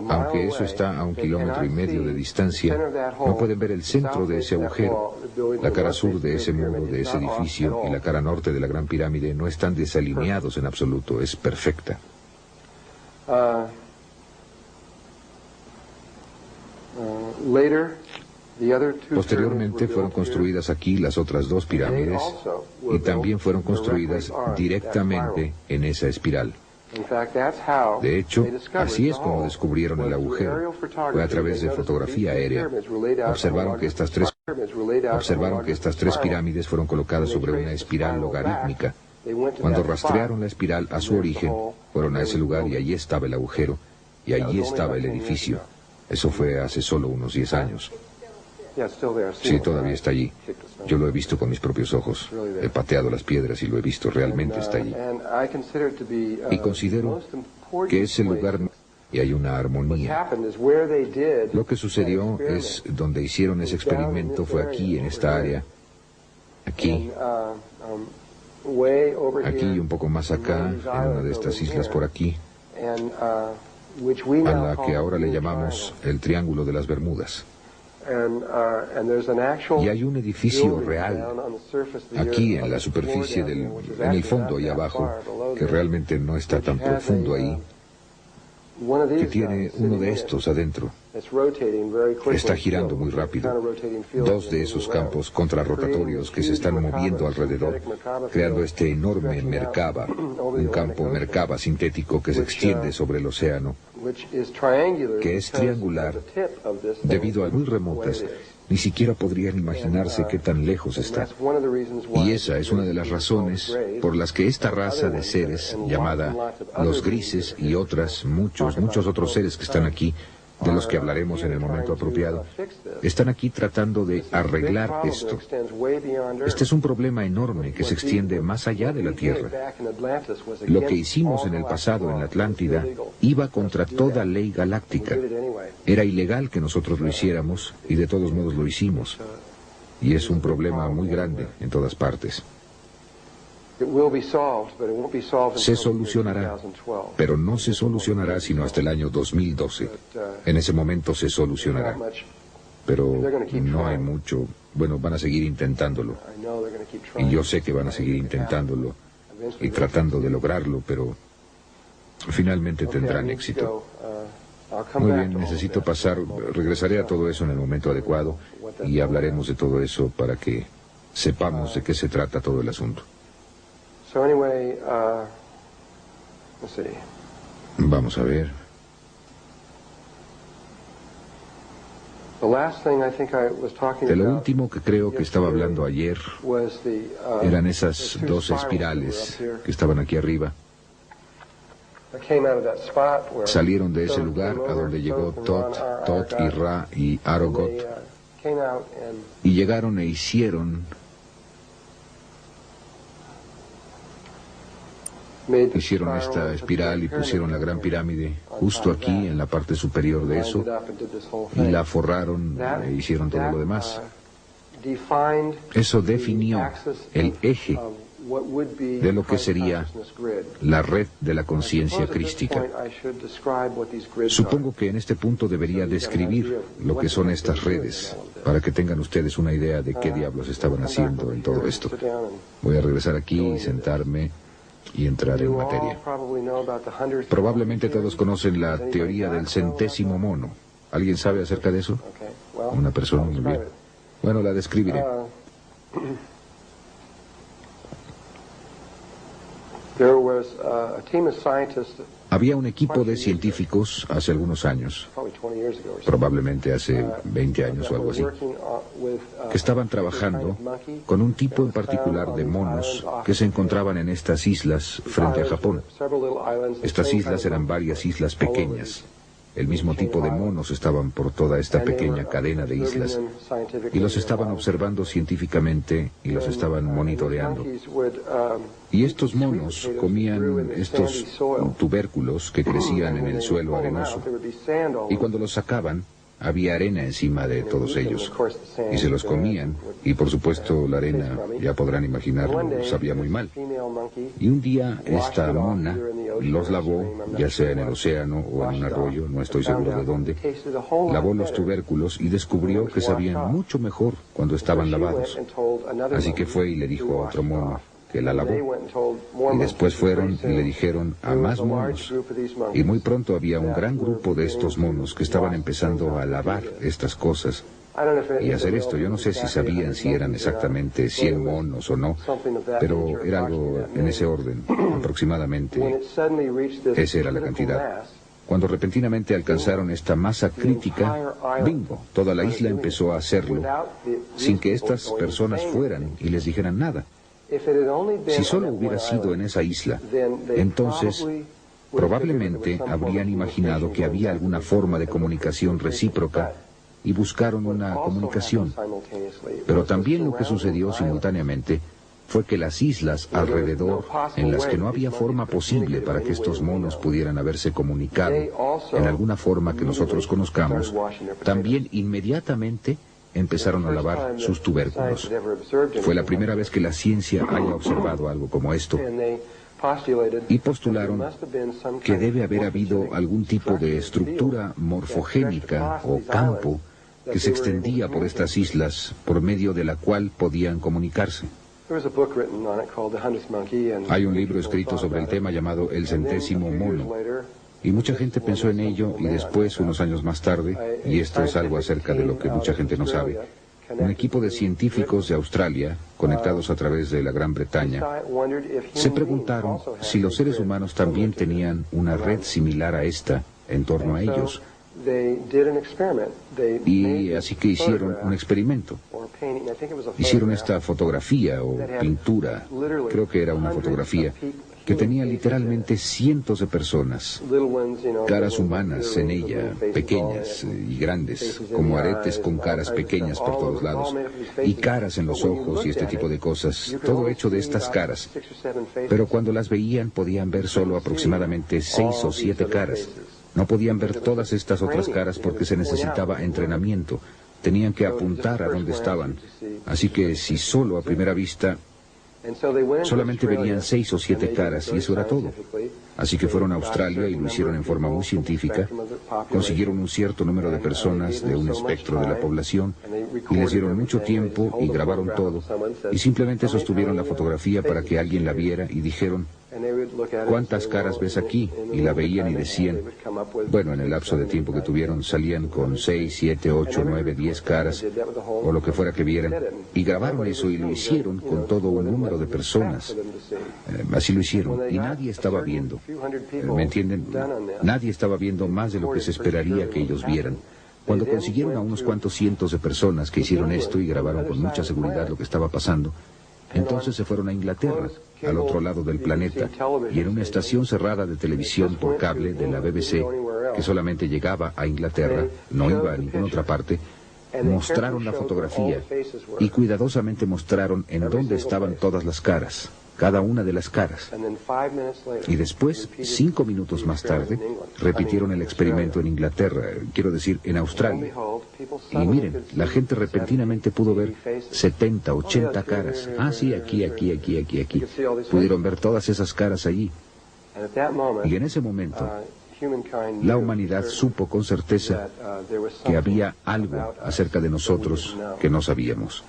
Aunque eso está a 1,5 kilómetros de distancia, no pueden ver el centro de ese agujero. La cara sur de ese muro, de ese edificio, y la cara norte de la gran pirámide no están desalineados en absoluto, es perfecta. Posteriormente fueron construidas aquí las otras 2 pirámides, y también fueron construidas directamente en esa espiral. De hecho, así es como descubrieron el agujero. Fue a través de fotografía aérea. Observaron que estas tres pirámides fueron colocadas sobre una espiral logarítmica. Cuando rastrearon la espiral a su origen, fueron a ese lugar y allí estaba el agujero, y allí estaba el edificio. Eso fue hace solo unos 10 años. Sí, todavía está allí. Yo lo he visto con mis propios ojos. He pateado las piedras y lo he visto, realmente está allí. Y considero que ese lugar y hay una armonía. Lo que sucedió es donde hicieron ese experimento fue aquí, en esta área. Aquí. Aquí y un poco más acá, en una de estas islas por aquí, a la que ahora le llamamos el Triángulo de las Bermudas. Y hay un edificio real aquí en la superficie en el fondo ahí abajo, que realmente no está tan profundo ahí, que tiene uno de estos adentro. Está girando muy rápido. Dos de esos campos contrarrotatorios que se están moviendo alrededor, creando este enorme Merkaba, un campo Merkaba sintético que se extiende sobre el océano, que es triangular debido a muy remotas. Ni siquiera podrían imaginarse qué tan lejos está. Y esa es una de las razones por las que esta raza de seres, llamada los grises y muchos otros seres que están aquí, de los que hablaremos en el momento apropiado, están aquí tratando de arreglar esto. Este es un problema enorme que se extiende más allá de la Tierra. Lo que hicimos en el pasado en la Atlántida iba contra toda ley galáctica. Era ilegal que nosotros lo hiciéramos y de todos modos lo hicimos. Y es un problema muy grande en todas partes. Se solucionará, pero no se solucionará sino hasta el año 2012. En ese momento se solucionará. Pero no hay mucho. Bueno, van a seguir intentándolo. Y yo sé que van a seguir intentándolo y tratando de lograrlo, pero finalmente tendrán éxito. Muy bien, necesito regresaré a todo eso en el momento adecuado y hablaremos de todo eso para que sepamos de qué se trata todo el asunto. Vamos a ver. De lo último que creo que estaba hablando ayer eran esas dos espirales que estaban aquí arriba. Salieron de ese lugar a donde llegó Tot y Ra y Arogot y llegaron e hicieron esta espiral y pusieron la gran pirámide justo aquí en la parte superior de eso y la forraron e hicieron todo lo demás. Eso definió el eje de lo que sería la red de la conciencia crística. Supongo que en este punto debería describir lo que son estas redes, para que tengan ustedes una idea de qué diablos estaban haciendo en todo esto. Voy a regresar aquí y sentarme y entrar en materia. Probablemente todos conocen la teoría del centésimo mono. ¿Alguien sabe acerca de eso? Una persona, muy bien. Bueno, la describiré. Había un equipo de científicos hace algunos años, probablemente hace 20 años o algo así, que estaban trabajando con un tipo en particular de monos que se encontraban en estas islas frente a Japón. Estas islas eran varias islas pequeñas. El mismo tipo de monos estaban por toda esta pequeña cadena de islas y los estaban observando científicamente y los estaban monitoreando. Y estos monos comían estos tubérculos que crecían en el suelo arenoso y cuando los sacaban había arena encima de todos ellos y se los comían y por supuesto la arena, ya podrán imaginarlo, sabía muy mal. Y un día esta mona los lavó, ya sea en el océano o en un arroyo, no estoy seguro de dónde, lavó los tubérculos y descubrió que sabían mucho mejor cuando estaban lavados. Así que fue y le dijo a otro mono que la lavó. Y después fueron y le dijeron a más monos. Y muy pronto había un gran grupo de estos monos que estaban empezando a lavar estas cosas y hacer esto. Yo no sé si sabían si eran exactamente 100 monos o no, pero era algo en ese orden, aproximadamente. Esa era la cantidad. Cuando repentinamente alcanzaron esta masa crítica, bingo, toda la isla empezó a hacerlo, sin que estas personas fueran y les dijeran nada. Si solo hubiera sido en esa isla, entonces probablemente habrían imaginado que había alguna forma de comunicación recíproca y buscaron una comunicación. Pero también lo que sucedió simultáneamente fue que las islas alrededor, en las que no había forma posible para que estos monos pudieran haberse comunicado en alguna forma que nosotros conozcamos, también inmediatamente empezaron a lavar sus tubérculos. Fue la primera vez que la ciencia haya observado algo como esto. Y postularon que debe haber habido algún tipo de estructura morfogénica o campo que se extendía por estas islas, por medio de la cual podían comunicarse. Hay un libro escrito sobre el tema llamado El centésimo mono, y mucha gente pensó en ello, y después, unos años más tarde, y esto es algo acerca de lo que mucha gente no sabe, un equipo de científicos de Australia, conectados a través de la Gran Bretaña, se preguntaron si los seres humanos también tenían una red similar a esta en torno a ellos. Y así que hicieron un experimento. Hicieron esta fotografía o pintura, creo que era una fotografía, que tenía literalmente cientos de personas, caras humanas en ella, pequeñas y grandes, como aretes con caras pequeñas por todos lados, y caras en los ojos y este tipo de cosas, todo hecho de estas caras. Pero cuando las veían podían ver solo aproximadamente 6 o 7 caras. No podían ver todas estas otras caras porque se necesitaba entrenamiento. Tenían que apuntar a dónde estaban. Así que si solo a primera vista solamente verían 6 o 7 caras, y eso era todo. Así que fueron a Australia y lo hicieron en forma muy científica. Consiguieron un cierto número de personas de un espectro de la población, y les dieron mucho tiempo y grabaron todo, y simplemente sostuvieron la fotografía para que alguien la viera y dijeron: ¿cuántas caras ves aquí? Y la veían y decían, bueno, en el lapso de tiempo que tuvieron salían con 6, 7, 8, 9, 10 caras, o lo que fuera que vieran, y grabaron eso y lo hicieron con todo un número de personas. Así lo hicieron, y nadie estaba viendo. ¿Me entienden? Nadie estaba viendo más de lo que se esperaría que ellos vieran. Cuando consiguieron a unos cuantos cientos de personas que hicieron esto y grabaron con mucha seguridad lo que estaba pasando, entonces se fueron a Inglaterra, al otro lado del planeta, y en una estación cerrada de televisión por cable de la BBC, que solamente llegaba a Inglaterra, no iba a ninguna otra parte, mostraron la fotografía y cuidadosamente mostraron en dónde estaban todas las caras, cada una de las caras. Y después, 5 minutos más tarde, repitieron el experimento en Inglaterra, quiero decir, en Australia. Y miren, la gente repentinamente pudo ver 70, 80 caras. Ah, sí, aquí. Pudieron ver todas esas caras allí. Y en ese momento, la humanidad supo con certeza que había algo acerca de nosotros que no sabíamos.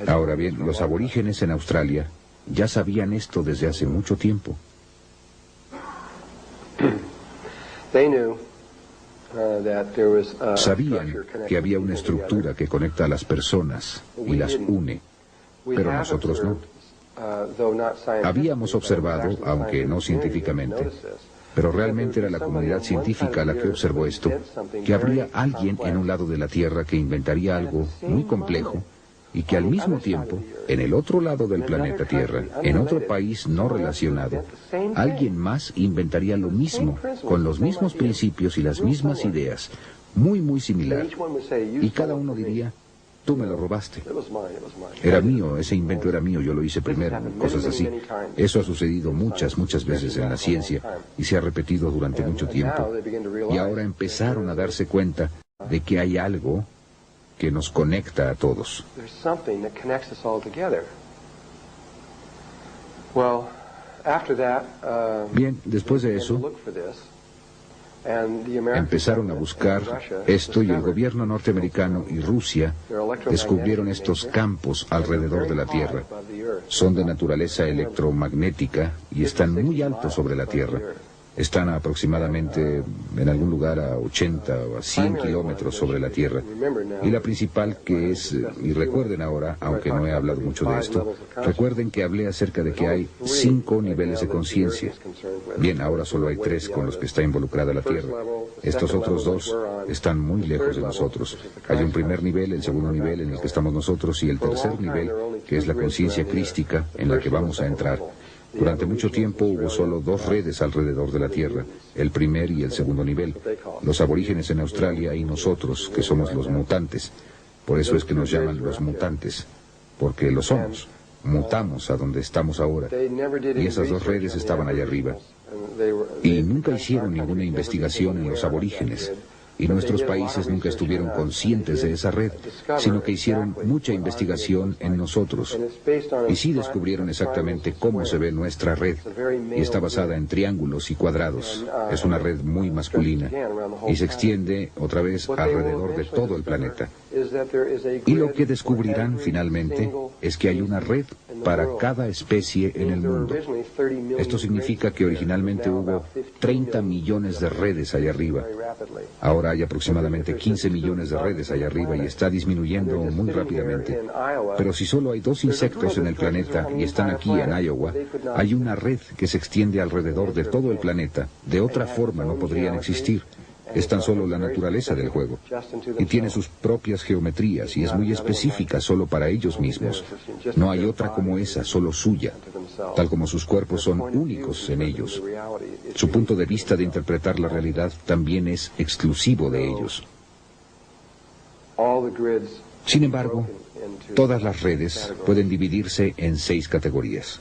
Ahora bien, los aborígenes en Australia ya sabían esto desde hace mucho tiempo. Sabían que había una estructura que conecta a las personas y las une, pero nosotros no. Habíamos observado, aunque no científicamente, pero realmente era la comunidad científica la que observó esto, que habría alguien en un lado de la Tierra que inventaría algo muy complejo y que al mismo tiempo, en el otro lado del planeta Tierra, en otro país no relacionado, alguien más inventaría lo mismo, con los mismos principios y las mismas ideas, muy similar. Y cada uno diría: tú me lo robaste. Era mío, ese invento era mío, yo lo hice primero, cosas así. Eso ha sucedido muchas veces en la ciencia y se ha repetido durante mucho tiempo. Y ahora empezaron a darse cuenta de que hay algo que nos conecta a todos. Bien, después de eso, empezaron a buscar esto, y el gobierno norteamericano y Rusia descubrieron estos campos alrededor de la Tierra. Son de naturaleza electromagnética y están muy altos sobre la Tierra. Están aproximadamente en algún lugar a 80 o a 100 kilómetros sobre la Tierra. Y la principal que es, y recuerden ahora, aunque no he hablado mucho de esto, recuerden que hablé acerca de que hay 5 niveles de conciencia. Bien, ahora solo hay 3 con los que está involucrada la Tierra. Estos otros 2 están muy lejos de nosotros. Hay un primer nivel, el segundo nivel en el que estamos nosotros, y el tercer nivel, que es la conciencia crística en la que vamos a entrar. Durante mucho tiempo hubo solo 2 redes alrededor de la Tierra, el primer y el segundo nivel, los aborígenes en Australia y nosotros, que somos los mutantes. Por eso es que nos llaman los mutantes, porque lo somos. Mutamos a donde estamos ahora, y esas 2 redes estaban allá arriba. Y nunca hicieron ninguna investigación en los aborígenes. y nuestros países nunca estuvieron conscientes de esa red, sino que hicieron mucha investigación en nosotros. Y sí descubrieron exactamente cómo se ve nuestra red, y está basada en triángulos y cuadrados. Es una red muy masculina, y se extiende otra vez alrededor de todo el planeta. Y lo que descubrirán finalmente es que hay una red para cada especie en el mundo. Esto significa que originalmente hubo 30 millones de redes allá arriba. Ahora hay aproximadamente 15 millones de redes allá arriba y está disminuyendo muy rápidamente. Pero si solo hay 2 insectos en el planeta y están aquí en Iowa, hay una red que se extiende alrededor de todo el planeta. De otra forma no podrían existir. Es tan solo la naturaleza del juego. Y tiene sus propias geometrías y es muy específica solo para ellos mismos. No hay otra como esa, solo suya, tal como sus cuerpos son únicos en ellos. Su punto de vista de interpretar la realidad también es exclusivo de ellos. Sin embargo, todas las redes pueden dividirse en 6 categorías.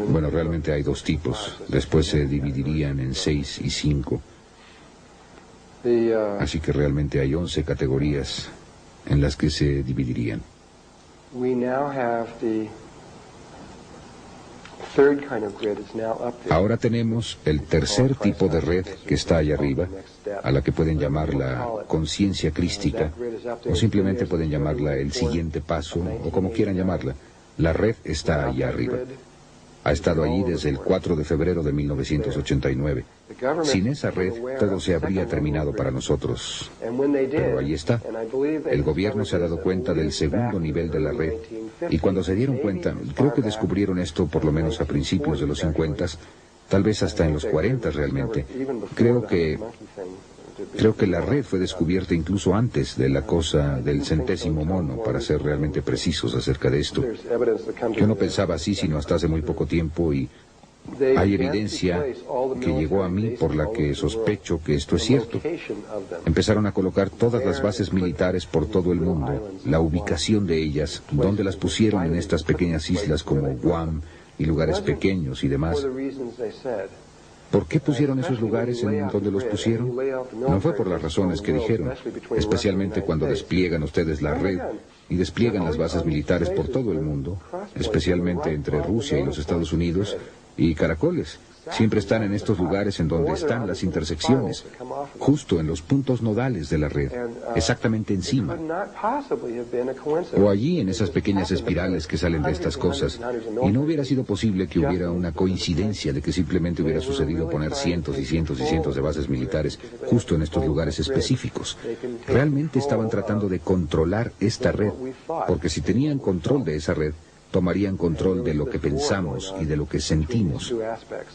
Bueno, realmente hay 2 tipos. Después se dividirían en 6 y 5. Así que realmente hay 11 categorías en las que se dividirían. Ahora tenemos el tercer tipo de red que está allá arriba, a la que pueden llamarla conciencia crística, o simplemente pueden llamarla el siguiente paso, o como quieran llamarla. La red está allá arriba. Ha estado allí desde el 4 de febrero de 1989. Sin esa red, todo se habría terminado para nosotros. Pero ahí está. El gobierno se ha dado cuenta del segundo nivel de la red. Y cuando se dieron cuenta, creo que descubrieron esto por lo menos a principios de los 50, tal vez hasta en los 40 realmente. Creo que la red fue descubierta incluso antes de la cosa del 100º mono, para ser realmente precisos acerca de esto. Yo no pensaba así sino hasta hace muy poco tiempo, y hay evidencia que llegó a mí por la que sospecho que esto es cierto. Empezaron a colocar todas las bases militares por todo el mundo, la ubicación de ellas, dónde las pusieron en estas pequeñas islas como Guam y lugares pequeños y demás. ¿Por qué pusieron esos lugares en donde los pusieron? No fue por las razones que dijeron, especialmente cuando despliegan ustedes la red y despliegan las bases militares por todo el mundo, especialmente entre Rusia y los Estados Unidos, y caracoles. Siempre están en estos lugares en donde están las intersecciones, justo en los puntos nodales de la red, exactamente encima. O allí en esas pequeñas espirales que salen de estas cosas. Y no hubiera sido posible que hubiera una coincidencia de que simplemente hubiera sucedido poner cientos y cientos y cientos de bases militares justo en estos lugares específicos. Realmente estaban tratando de controlar esta red, porque si tenían control de esa red, tomarían control de lo que pensamos y de lo que sentimos.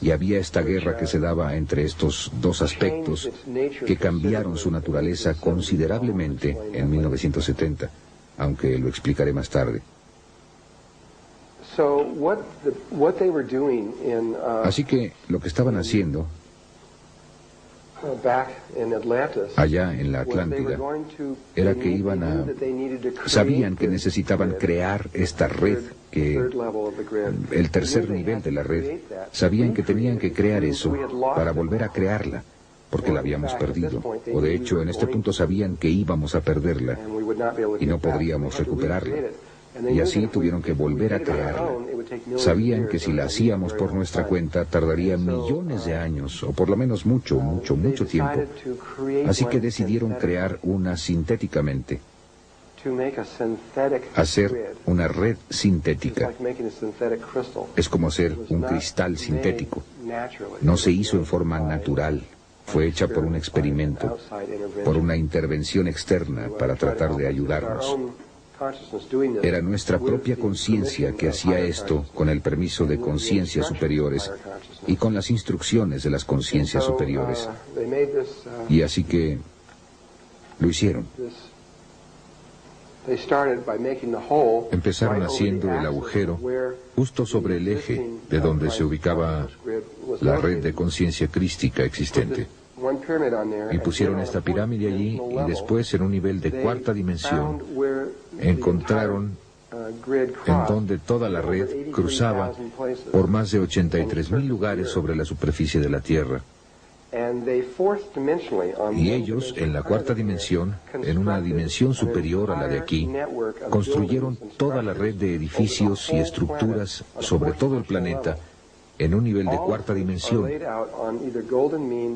Y había esta guerra que se daba entre estos 2 aspectos que cambiaron su naturaleza considerablemente en 1970, aunque lo explicaré más tarde. Así que lo que estaban haciendo allá en la Atlántida era que sabían que necesitaban crear esta red, el tercer nivel de la red. Sabían que tenían que crear eso para volver a crearla, porque la habíamos perdido, o de hecho en este punto sabían que íbamos a perderla y no podríamos recuperarla. Y así tuvieron que volver a crearla. Sabían que si la hacíamos por nuestra cuenta tardaría millones de años, o por lo menos mucho tiempo. Así que decidieron crear una sintéticamente. Hacer una red sintética. Es como hacer un cristal sintético. No se hizo en forma natural. Fue hecha por un experimento, por una intervención externa para tratar de ayudarnos. Era nuestra propia conciencia que hacía esto con el permiso de conciencias superiores y con las instrucciones de las conciencias superiores. Y así que lo hicieron. Empezaron haciendo el agujero justo sobre el eje de donde se ubicaba la red de conciencia crística existente. Y pusieron esta pirámide allí, y después en un nivel de 4ª dimensión encontraron en donde toda la red cruzaba por más de 83,000 lugares sobre la superficie de la Tierra. Y ellos, en la cuarta dimensión, en una dimensión superior a la de aquí, construyeron toda la red de edificios y estructuras sobre todo el planeta en un nivel de cuarta dimensión,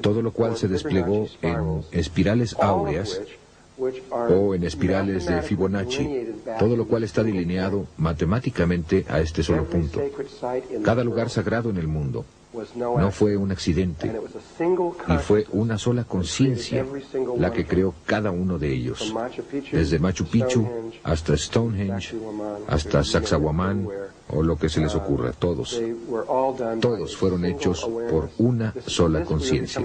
todo lo cual se desplegó en espirales áureas o en espirales de Fibonacci, todo lo cual está delineado matemáticamente a este solo punto. Cada lugar sagrado en el mundo no fue un accidente, y fue una sola conciencia la que creó cada uno de ellos, desde Machu Picchu hasta Stonehenge, hasta Sacsayhuamán, o lo que se les ocurra, todos fueron hechos por una sola conciencia.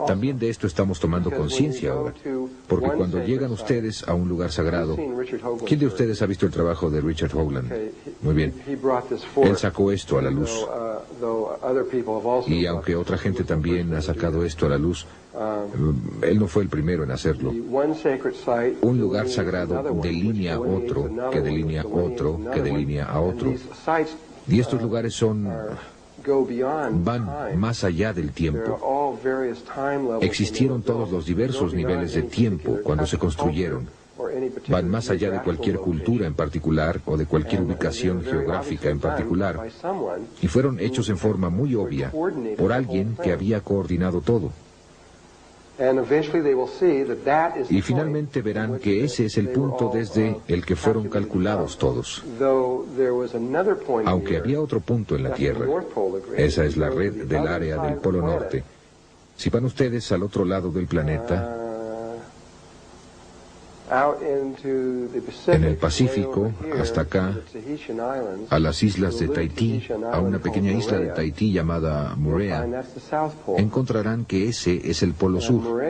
También de esto estamos tomando conciencia ahora, porque cuando llegan ustedes a un lugar sagrado, ¿quién de ustedes ha visto el trabajo de Richard Hoagland? Muy bien, él sacó esto a la luz, y aunque otra gente también ha sacado esto a la luz, él no fue el primero en hacerlo. Un lugar sagrado delinea otro, que delinea otro, que delinea a otro. Y estos lugares van más allá del tiempo. Existieron todos los diversos niveles de tiempo cuando se construyeron. Van más allá de cualquier cultura en particular o de cualquier ubicación geográfica en particular. Y fueron hechos en forma muy obvia por alguien que había coordinado todo. Y finalmente verán que ese es el punto desde el que fueron calculados todos. Aunque había otro punto en la Tierra, esa es la red del área del Polo Norte. Si van ustedes al otro lado del planeta, en el Pacífico, hasta acá, a las islas de Tahití, a una pequeña isla de Tahití llamada Moorea, encontrarán que ese es el Polo Sur,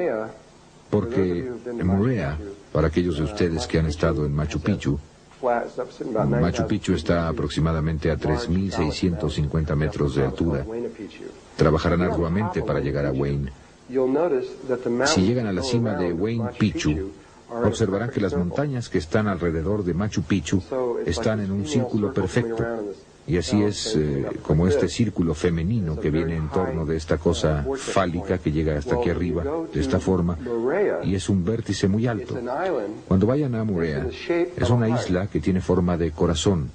porque Moorea, para aquellos de ustedes que han estado en Machu Picchu, Machu Picchu está aproximadamente a 3,650 metros de altura. Trabajarán arduamente para llegar a Huayna. Si llegan a la cima de Huayna Picchu, observarán que las montañas que están alrededor de Machu Picchu están en un círculo perfecto. Y así es como este círculo femenino que viene en torno de esta cosa fálica que llega hasta aquí arriba, de esta forma, y es un vértice muy alto. Cuando vayan a Moorea, es una isla que tiene forma de corazón.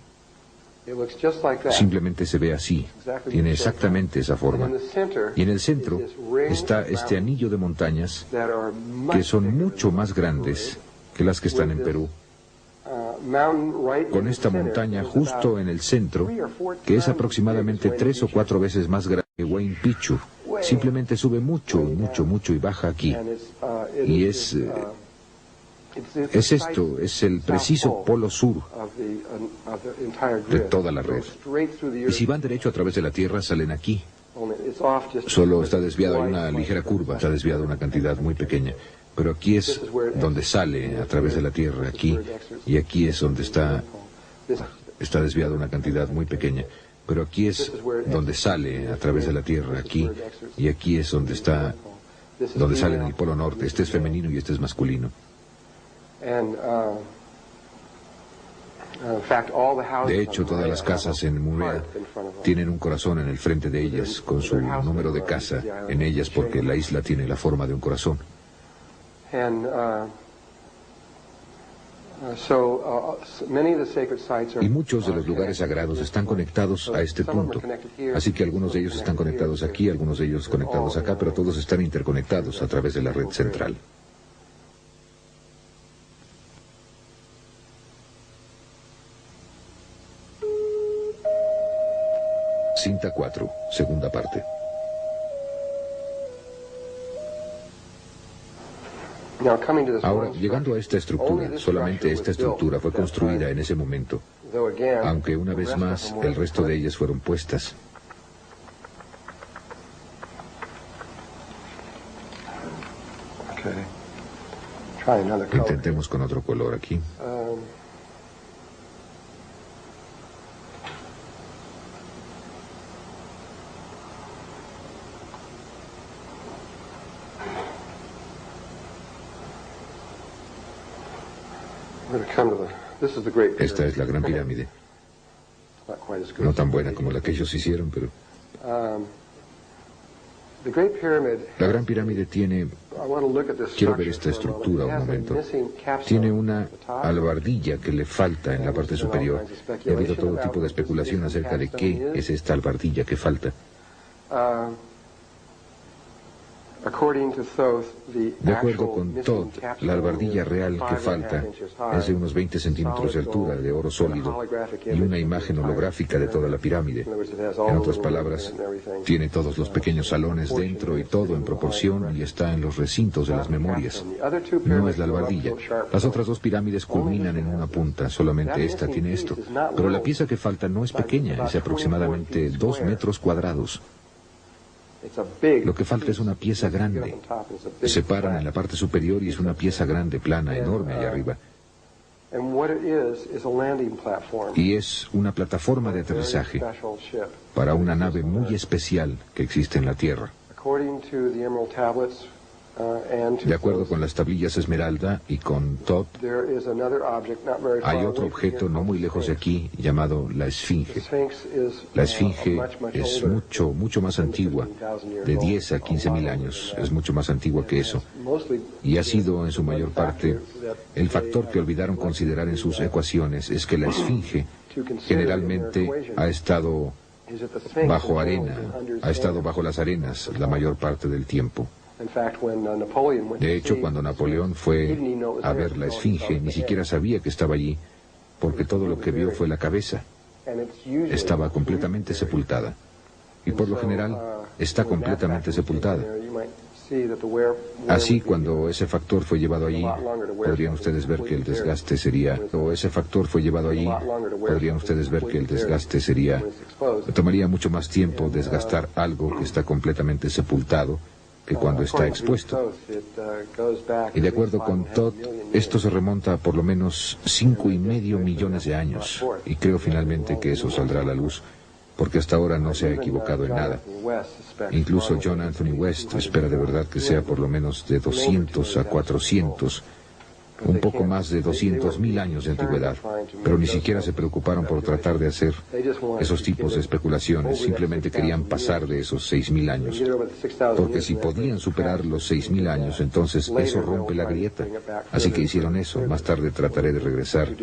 Simplemente se ve así, tiene exactamente esa forma. Y en el centro está este anillo de montañas que son mucho más grandes que las que están en Perú. Con esta montaña justo en el centro, que es aproximadamente 3 o 4 veces más grande que Huayna Picchu, simplemente sube mucho, mucho, mucho y baja aquí. Y es esto, es el preciso polo sur de toda la red. Y si van derecho a través de la Tierra, salen aquí. Solo está desviado, hay una ligera curva, está desviado una cantidad muy pequeña. Pero aquí es donde sale a través de la Tierra, aquí, y aquí es donde está desviado una cantidad muy pequeña. Pero aquí es donde sale a través de la Tierra, aquí, y aquí es donde sale en el Polo Norte. Este es femenino y este es masculino. De hecho, todas las casas en Moorea tienen un corazón en el frente de ellas, con su número de casa en ellas, porque la isla tiene la forma de un corazón. Y muchos de los lugares sagrados están conectados a este punto. Así que algunos de ellos están conectados aquí, algunos de ellos conectados acá, pero todos están interconectados a través de la red central. Cinta 4, segunda parte. Ahora, llegando a esta estructura, solamente esta estructura fue construida en ese momento, aunque una vez más el resto de ellas fueron puestas. Intentemos con otro color aquí. Esta es la Gran Pirámide. No tan buena como la que ellos hicieron, pero... La Gran Pirámide tiene... Quiero ver esta estructura un momento. Tiene una albardilla que le falta en la parte superior. Y ha habido todo tipo de especulación acerca de qué es esta albardilla que falta. De acuerdo con Todd, la albardilla real que falta es de unos 20 centímetros de altura, de oro sólido, y una imagen holográfica de toda la pirámide. En otras palabras, tiene todos los pequeños salones dentro y todo en proporción, y está en los recintos de las memorias. No es la albardilla. Las otras dos pirámides culminan en una punta, solamente esta tiene esto. Pero la pieza que falta no es pequeña, es de aproximadamente 2 metros cuadrados. Lo que falta es una pieza grande. Se paran en la parte superior y es una pieza grande, plana, enorme allá arriba. Y es una plataforma de aterrizaje para una nave muy especial que existe en la Tierra. De acuerdo con las tablillas Esmeralda y con Todd, hay otro objeto no muy lejos de aquí llamado la Esfinge. La Esfinge es mucho más antigua, de 10 a 15 mil años, es mucho más antigua que eso. Y ha sido, en su mayor parte, el factor que olvidaron considerar en sus ecuaciones es que la Esfinge generalmente ha estado bajo arena, ha estado bajo las arenas la mayor parte del tiempo. De hecho, cuando Napoleón fue a ver la Esfinge, ni siquiera sabía que estaba allí, porque todo lo que vio fue la cabeza. Estaba completamente sepultada. Y por lo general, está completamente sepultada. Así, cuando ese factor fue llevado allí, podrían ustedes ver que el desgaste sería... Tomaría mucho más tiempo desgastar algo que está completamente sepultado que cuando está expuesto. Y de acuerdo con Todd, esto se remonta a por lo menos 5,5 millones de años. Y creo finalmente que eso saldrá a la luz, porque hasta ahora no se ha equivocado en nada. Incluso John Anthony West espera de verdad que sea por lo menos de 200 a 400, un poco más de 200,000 años de antigüedad, pero ni siquiera se preocuparon por tratar de hacer esos tipos de especulaciones, simplemente querían pasar de esos 6,000 años, porque si podían superar los 6,000 años, entonces eso rompe la grieta, así que hicieron eso. Más tarde trataré de regresar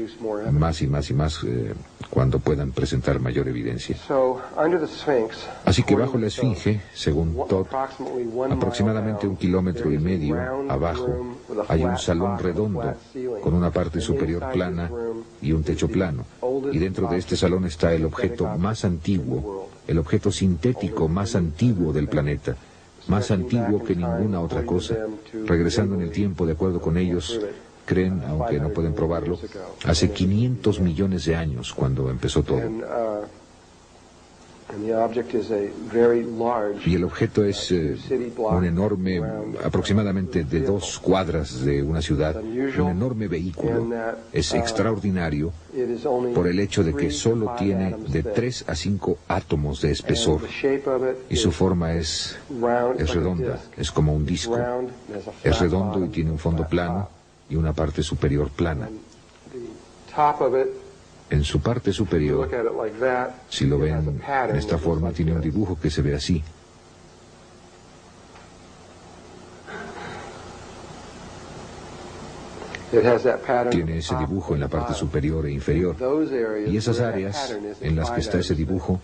más y más cuando puedan presentar mayor evidencia. Así que bajo la Esfinge, según Todd, aproximadamente 1,5 kilómetros abajo, hay un salón redondo con una parte superior plana y un techo plano. Y dentro de este salón está el objeto más antiguo, el objeto sintético más antiguo del planeta, más antiguo que ninguna otra cosa. Regresando en el tiempo, de acuerdo con ellos, creen, aunque no pueden probarlo, hace 500 millones de años cuando empezó todo. Y el objeto es un enorme, aproximadamente de 2 cuadras de una ciudad, un enorme vehículo. Es extraordinario por el hecho de que solo tiene de 3 a 5 átomos de espesor. Y su forma es redonda, es como un disco. Es redondo y tiene un fondo plano y una parte superior plana. En su parte superior, si lo ven en esta forma, tiene un dibujo que se ve así. Tiene ese dibujo en la parte superior e inferior. Y esas áreas en las que está ese dibujo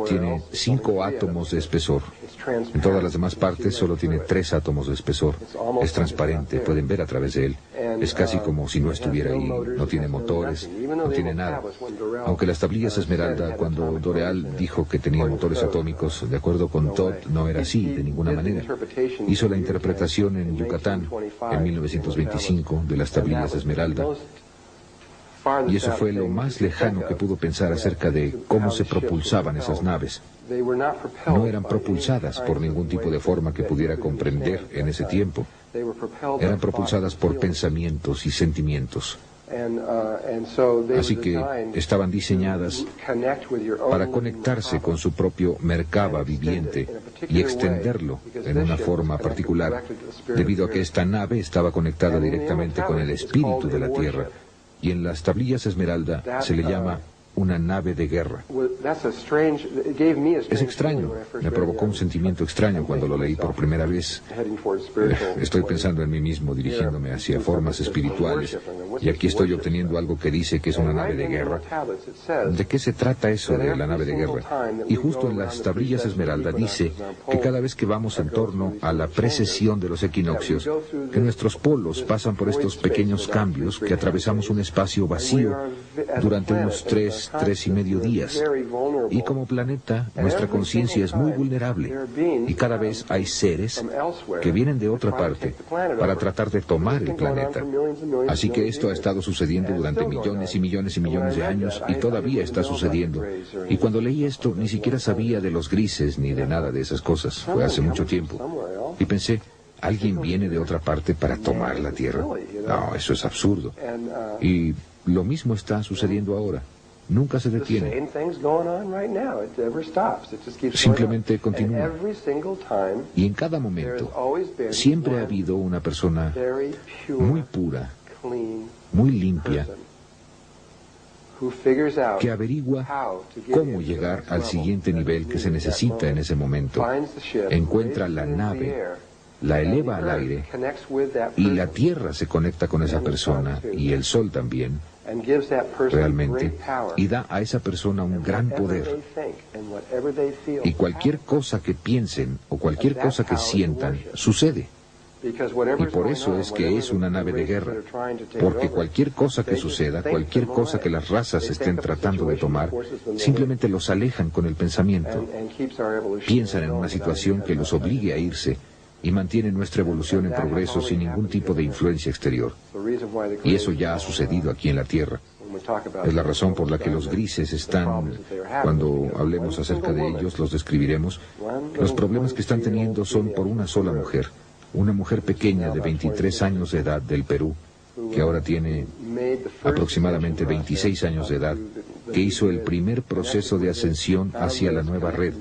tiene 5 átomos de espesor. En todas las demás partes solo tiene 3 átomos de espesor. Es transparente, pueden ver a través de él. Es casi como si no estuviera ahí. No tiene motores, no tiene nada. Aunque las tablillas Esmeralda, cuando Doreal dijo que tenía motores atómicos, de acuerdo con Todd, no era así, de ninguna manera. Hizo la interpretación en Yucatán, en 1925, de las tablillas Esmeralda. Y eso fue lo más lejano que pudo pensar acerca de cómo se propulsaban esas naves. No eran propulsadas por ningún tipo de forma que pudiera comprender en ese tiempo. Eran propulsadas por pensamientos y sentimientos. Así que estaban diseñadas para conectarse con su propio Merkaba viviente y extenderlo en una forma particular, debido a que esta nave estaba conectada directamente con el espíritu de la Tierra. Y en las tablillas esmeralda se le llama una nave de guerra. Es extraño, me provocó un sentimiento extraño cuando lo leí por primera vez. Estoy pensando en mí mismo, dirigiéndome hacia formas espirituales, y aquí estoy obteniendo algo que dice que es una nave de guerra. ¿De qué se trata eso de la nave de guerra? Y justo en las tablillas esmeralda dice que cada vez que vamos en torno a la precesión de los equinoccios, que nuestros polos pasan por estos pequeños cambios, que atravesamos un espacio vacío durante unos 3,5 días. Y como planeta, nuestra conciencia es muy vulnerable. Y cada vez hay seres que vienen de otra parte para tratar de tomar el planeta. Así que esto ha estado sucediendo durante millones y millones y millones de años y todavía está sucediendo. Y cuando leí esto, ni siquiera sabía de los grises ni de nada de esas cosas. Fue hace mucho tiempo. Y pensé, ¿alguien viene de otra parte para tomar la Tierra? No, eso es absurdo. Y lo mismo está sucediendo ahora. Nunca se detiene. Simplemente continúa. Y en cada momento siempre ha habido una persona muy pura, muy limpia, que averigua cómo llegar al siguiente nivel que se necesita en ese momento. Encuentra la nave, la eleva al aire, y la Tierra se conecta con esa persona, y el Sol también, realmente, y da a esa persona un gran poder. Y cualquier cosa que piensen o cualquier cosa que sientan, sucede. Y por eso es que es una nave de guerra, porque cualquier cosa que suceda, cualquier cosa que las razas estén tratando de tomar, simplemente los alejan con el pensamiento. Piensan en una situación que los obligue a irse y mantienen nuestra evolución en progreso sin ningún tipo de influencia exterior. Y eso ya ha sucedido aquí en la Tierra. Es la razón por la que los grises están, cuando hablemos acerca de ellos, los describiremos. Los problemas que están teniendo son por una sola mujer, una mujer pequeña de 23 años de edad del Perú, que ahora tiene aproximadamente 26 años de edad, que hizo el primer proceso de ascensión hacia la nueva red.